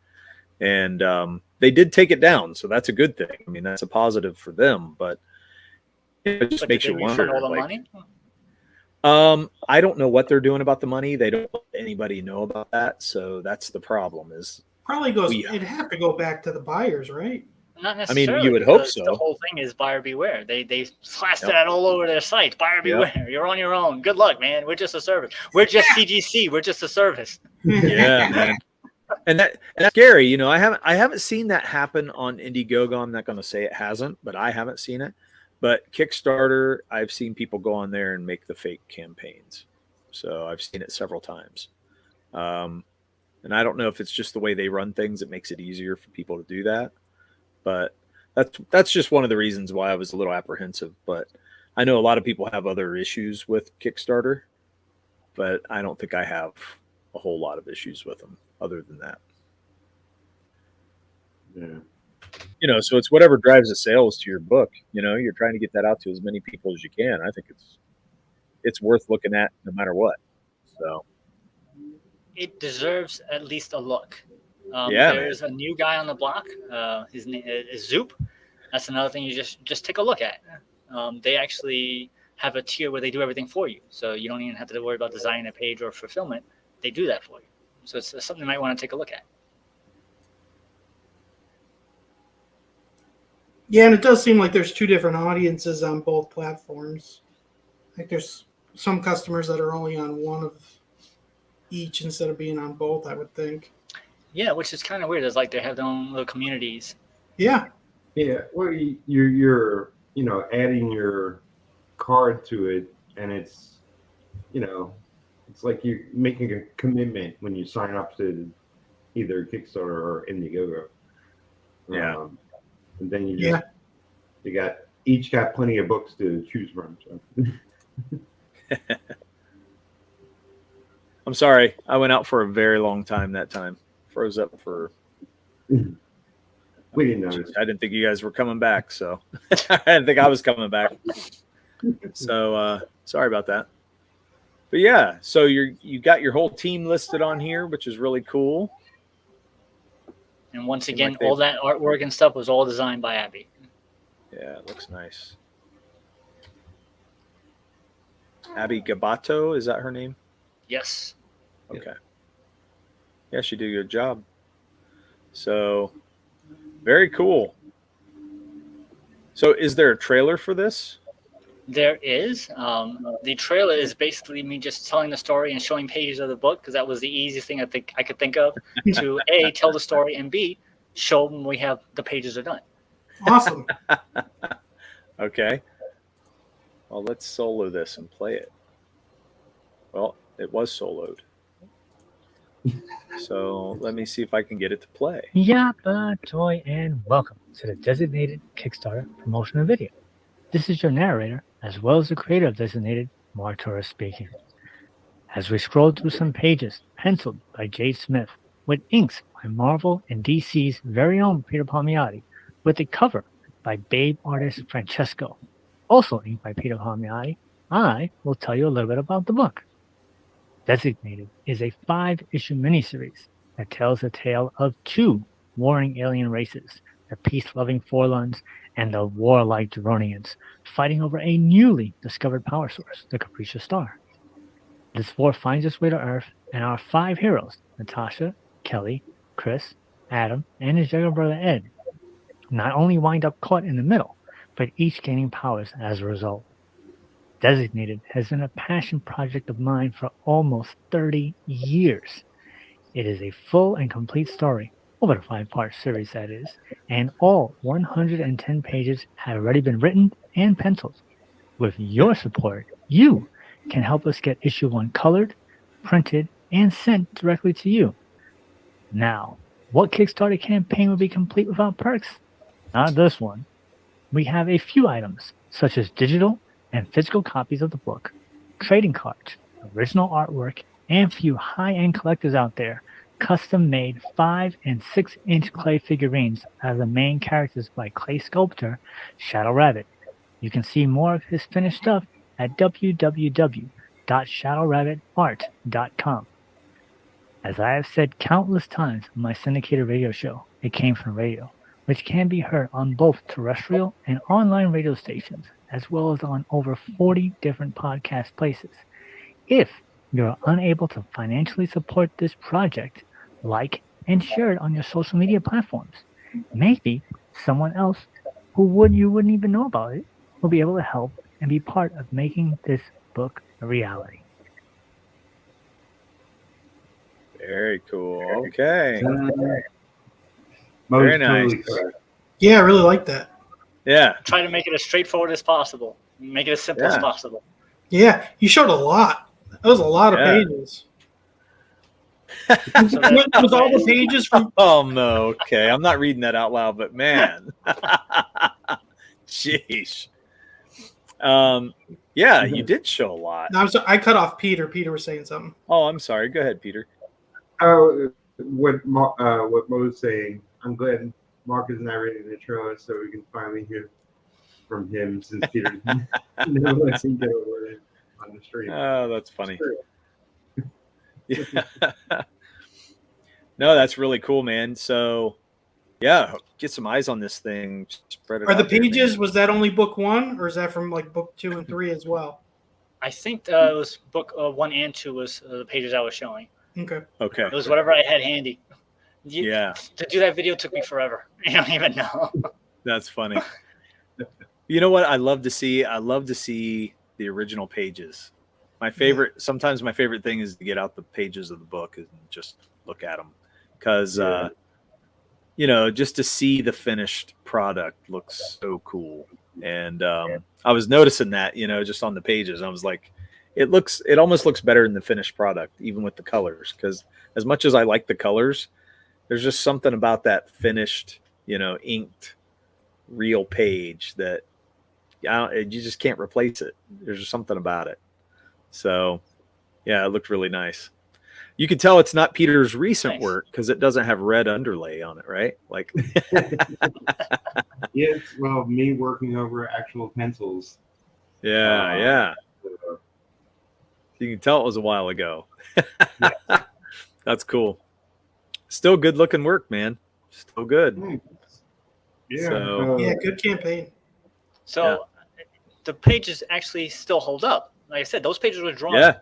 And they did take it down, so that's a good thing. I mean, that's a positive for them, but it just makes you wonder. All the money? I don't know what they're doing about the money. They don't let anybody know about that, so that's the problem. Is probably goes. It'd have to go back to the buyers, right? Not necessarily. I mean, you would hope so. The whole thing is buyer beware. They plaster that all over their sites. Buyer beware. Yep. You're on your own. Good luck, man. We're just a service. We're just CGC. We're just a service. Yeah, man. And that's scary. I haven't seen that happen on Indiegogo. I'm not going to say it hasn't, but I haven't seen it. But Kickstarter, I've seen people go on there and make the fake campaigns. So I've seen it several times. And I don't know if it's just the way they run things that makes it easier for people to do that. But that's just one of the reasons why I was a little apprehensive. But I know a lot of people have other issues with Kickstarter, but I don't think I have a whole lot of issues with them other than that. Yeah. So it's whatever drives the sales to your book. You're trying to get that out to as many people as you can. I think it's worth looking at no matter what. So it deserves at least a look. There's a new guy on the block. His name is Zoop. That's another thing you just take a look at. They actually have a tier where they do everything for you. So you don't even have to worry about designing a page or fulfillment. They do that for you. So it's something you might want to take a look at. Yeah, and it does seem like there's two different audiences on both platforms. Like there's some customers that are only on one of each instead of being on both, I would think. Yeah, which is kind of weird. It's like they have their own little communities. Yeah. Yeah. Well, you're adding your card to it, and it's like you're making a commitment when you sign up to either Kickstarter or Indiegogo. Yeah. And then you each got plenty of books to choose from. So. I'm sorry. I went out for a very long time that time. Froze up for. We didn't notice. I didn't think you guys were coming back, so I didn't think I was coming back. So sorry about that. But yeah, so you got your whole team listed on here, which is really cool. And once again, all that artwork and stuff was all designed by Abby. Yeah, it looks nice. Abby Gabato, is that her name? Yes. Okay. Yeah, she did a good job. So, very cool. So, is there a trailer for this? There is. The trailer is basically me just telling the story and showing pages of the book because that was the easiest thing I could think of to A, tell the story, and B, show them the pages are done. Awesome. Okay. Well, let's solo this and play it. Well, it was soloed. So let me see if I can get it to play. Yappa toy, and welcome to the Designated Kickstarter promotional video. This is your narrator, as well as the creator of Designated, Mark Torres speaking. As we scroll through some pages, penciled by Jay Smith, with inks by Marvel and DC's very own Peter Palmiotti, with a cover by Babe artist Francesco, also inked by Peter Palmiotti, I will tell you a little bit about the book. Designated is a 5-issue miniseries that tells the tale of 2 warring alien races the peace-loving Forlorns, and the warlike Duronians, fighting over a newly discovered power source, the Capricious Star. This war finds its way to Earth, and our 5 heroes, Natasha, Kelly, Chris, Adam, and his younger brother Ed, not only wind up caught in the middle, but each gaining powers as a result. Designated has been a passion project of mine for almost 30 years. It is a full and complete story, over the 5-part series that is, and all 110 pages have already been written and penciled. With your support, you can help us get issue 1 colored, printed, and sent directly to you. Now, what Kickstarter campaign would be complete without perks? Not this one. We have a few items, such as digital and physical copies of the book, trading cards, original artwork, and few high-end collectors out there, custom-made 5 and 6-inch clay figurines of the main characters by clay sculptor Shadow Rabbit. You can see more of his finished stuff at www.shadowrabbitart.com. As I have said countless times on my syndicated radio show, It Came From Radio, which can be heard on both terrestrial and online radio stations, as well as on over 40 different podcast places. If you are unable to financially support this project, like and share it on your social media platforms. Maybe someone else you wouldn't even know about it will be able to help and be part of making this book a reality. Very cool. Okay. Very nice. Yeah, I really like that. Yeah. Try to make it as straightforward as possible. Make it as simple as possible. Yeah, you showed a lot. That was a lot of pages. Was all the pages from? Oh no. Okay, I'm not reading that out loud, but man, sheesh. Yeah, you did show a lot. No, I cut off Peter. Peter was saying something. Oh, I'm sorry. Go ahead, Peter. Oh, what Mo was saying. I'm glad Mark is narrating the trailer, so we can finally hear from him since Peter never lets him get over it on the stream. Oh, that's funny. Yeah. No, that's really cool, man. So, yeah, get some eyes on this thing. Spread it Are the out there, pages? man. Was that only book 1, or is that from like book 2 and 3 as well? I think it was book 1 and 2 was the pages I was showing. Okay. Okay. It was whatever I had handy. Yeah. To do that video took me forever. I don't even know. That's funny. You know what I love to see? I love to see the original pages. Sometimes my favorite thing is to get out the pages of the book and just look at them. Because, just to see the finished product looks so cool. And I was noticing that, just on the pages. I was like, it almost looks better than the finished product, even with the colors. Because as much as I like the colors, there's just something about that finished, inked real page that you just can't replace it. There's just something about it. So, yeah, it looked really nice. You can tell it's not Peter's recent work because it doesn't have red underlay on it, right? Like, yeah, well, me working over actual pencils. Yeah. You can tell it was a while ago. Yes. That's cool. Still good looking work, man. Still good. Yeah. Good campaign. So the pages actually still hold up. Like I said, those pages were drawn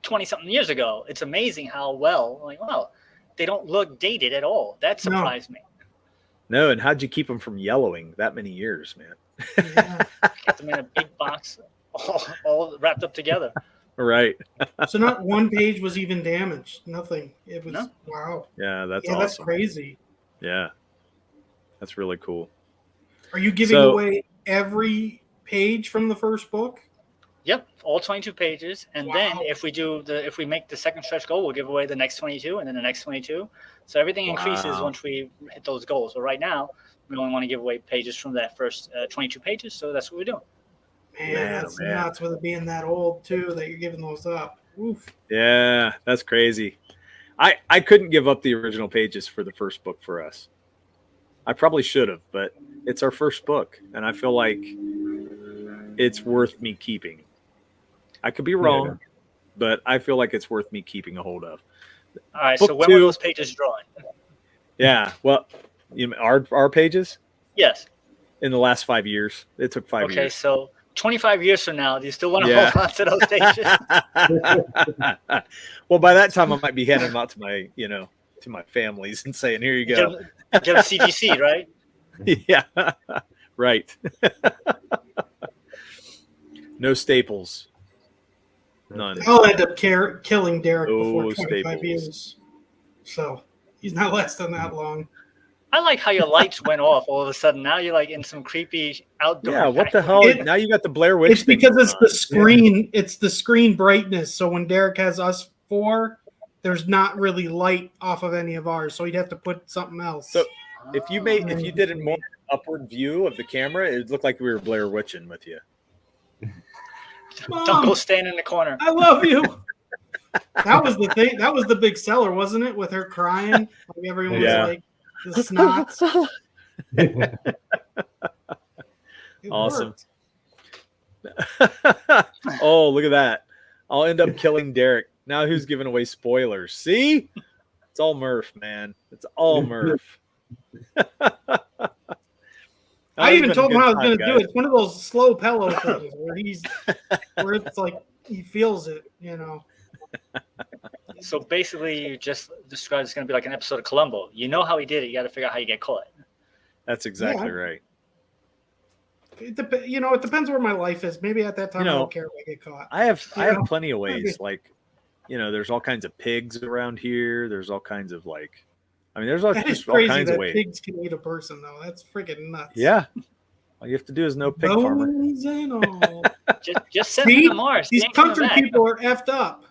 20-something years ago. It's amazing how wow, they don't look dated at all. That surprised me. No, and how'd you keep them from yellowing that many years, man? Yeah. Kept them in a big box, all wrapped up together. Right. So not one page was even damaged. Nothing. It was wow. Yeah, that's awesome. That's crazy. Yeah. That's really cool. Are you giving away every page from the first book? Yep, all 22 pages, and then if we make the second stretch goal, we'll give away the next 22, and then the next 22. So everything increases once we hit those goals. So right now, we only want to give away pages from that first 22 pages. So that's what we're doing. Man, that's nuts with it being that old too that you're giving those up. Oof. Yeah, that's crazy. I couldn't give up the original pages for the first book for us. I probably should have, but it's our first book, and I feel like it's worth me keeping. I could be wrong, but I feel like it's worth me keeping a hold of. All right, so when were those pages drawn? Yeah, well, You mean our pages Yes. in the last 5 years. It took 5 Okay, years. so 25 years from now, do you still want to Yeah. hold on to those pages? Well, by that time I might be handing them out to my, to my families and saying, "Here you Get go." them CGC, right? Yeah. Right. No staples. None. I'll end up killing Derek before No 25 staples. years. So he's not lasting that long. I like how your lights went off all of a sudden. Now you're like in some creepy outdoor. Yeah, what the background. hell? Now you got the Blair Witch It's thing because going it's on. the screen. It's the screen brightness. So when Derek has us four, there's not really light off of any of ours. So he'd have to put something else. So if you did a more upward view of the camera, it looked like we were Blair Witching with you. Mom, Don't go stand in the corner. I love you. That was the thing. That was the big seller, wasn't it? With her crying, like everyone Yeah. was like the snots. It Awesome. worked. Oh, look at that. I'll end up killing Derek. Now who's giving away spoilers? See? It's all Murph, man. It's all Murph. I even told him how I was going to do it. It's one of those slow pillow things where it's like he feels it, So basically, you just described it's going to be like an episode of Columbo. You know how he did it. You got to figure out how you get caught. That's exactly right. It depends where my life is. Maybe at that time I don't care if I get caught. I have plenty of ways. Like, there's all kinds of pigs around here. There's all kinds of there's all, That just is all crazy kinds that of ways. pigs can eat a person, though. That's freaking nuts. Yeah. All you have to do is know pig farmer. Bones and all. Just send them to Mars. These They ain't coming country back. people are effed up.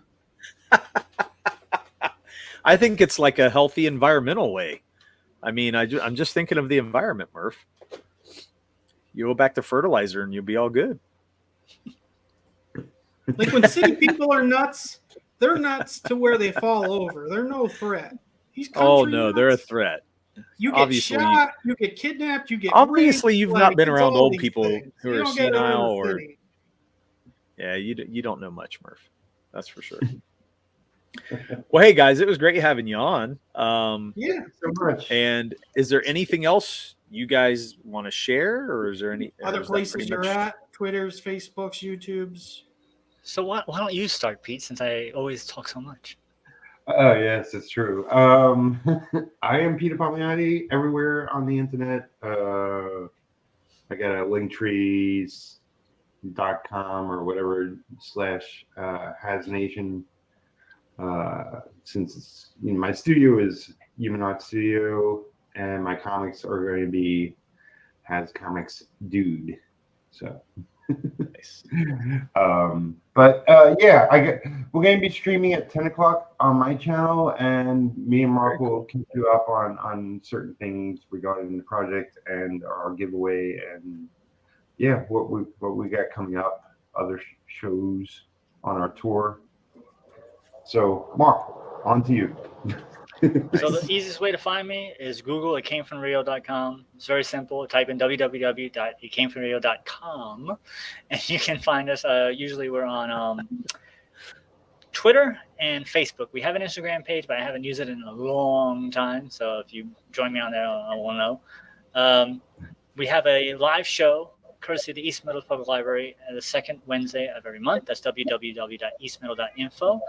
I think it's like a healthy environmental way. I mean, I'm just thinking of the environment, Murph. You go back to fertilizer and you'll be all good. Like when city people are nuts, they're nuts to where they fall over. They're no threat. These Oh country no, nuts, they're a threat. You get Obviously- shot, you get kidnapped, you get Obviously, raped, you've not been it's around all old these people things. who You are don't get it in senile the or city. yeah, you don't know much, Murph. That's for sure. Well, hey guys, it was great having you on. Yeah. So much. And is there anything else you guys want to share, or is there any Other is that places pretty you're much- at, Twitters, Facebooks, YouTubes. So why don't you start, Pete, since I always talk so much? Oh, yes, it's true. I am Peter Palmiotti everywhere on the internet. I got a linktrees.com or whatever /hasnation. Since it's, my studio is Human Art Studio, and my comics are going to be Has Comics Dude. So. Nice. We're going to be streaming at 10 o'clock on my channel, and me and Mark will keep you up on certain things regarding the project and our giveaway, and what we got coming up, other shows on our tour. So Mark, on to you. So the easiest way to find me is Google itcamefromrio.com. It's very simple. Type in www.itcamefromrio.com and you can find us. Usually we're on Twitter and Facebook. We have an Instagram page, but I haven't used it in a long time. So if you join me on there, I won't know. We have a live show courtesy of the East Meadows Public Library the second Wednesday of every month. That's www.eastmeadow.info.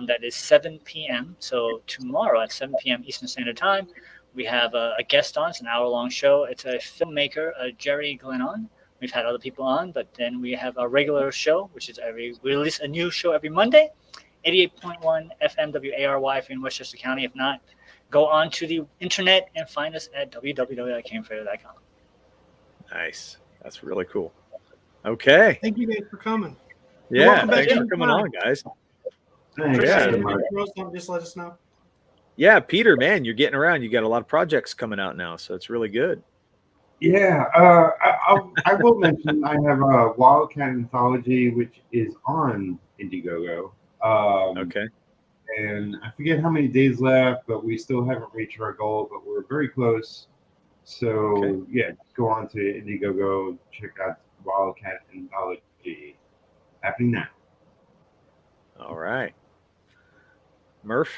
That is 7 p.m. So tomorrow at 7 p.m. Eastern Standard Time, we have a guest on. It's an hour-long show. It's a filmmaker, Jerry Glennon. We've had other people on, but then we have a regular show, which is we release a new show every Monday, 88.1 FM WARY if you're in Westchester County. If not, go on to the internet and find us at www.camefromrio.com. Nice. That's really cool. Okay. Thank you guys for coming. Yeah. welcome back Thanks for anytime. coming on, guys. Thanks Yeah. so much. Just let us know. Yeah, Peter, man, you're getting around. You got a lot of projects coming out now, so it's really good. Yeah, I will mention I have a Wildcat Anthology, which is on Indiegogo. Okay. And I forget how many days left, but we still haven't reached our goal, but we're very close. So, go on to Indiegogo, check out Wildcat Anthology. Happening now. All right. Murph,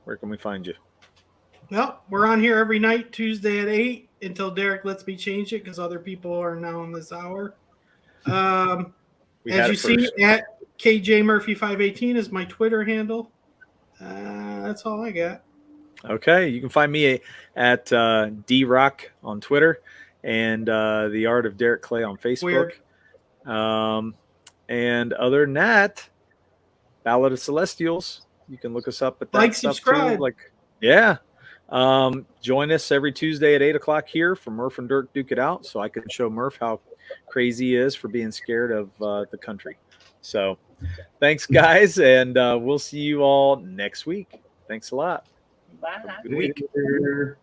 where can we find you? Well, we're on here every night, Tuesday at 8, until Derek lets me change it because other people are now in this hour. We As had you it see, first. at KJ Murphy 518 is my Twitter handle. That's all I got. Okay, you can find me at DRock on Twitter and The Art of Derek Clay on Facebook. And other than that, Ballad of Celestials. You can look us up at that Like, stuff subscribe. too. Yeah. Join us every Tuesday at 8 o'clock here for Murph and Dirk Duke It Out, so I can show Murph how crazy he is for being scared of the country. So thanks, guys, and we'll see you all next week. Thanks a lot. Bye. Have a good week. Later.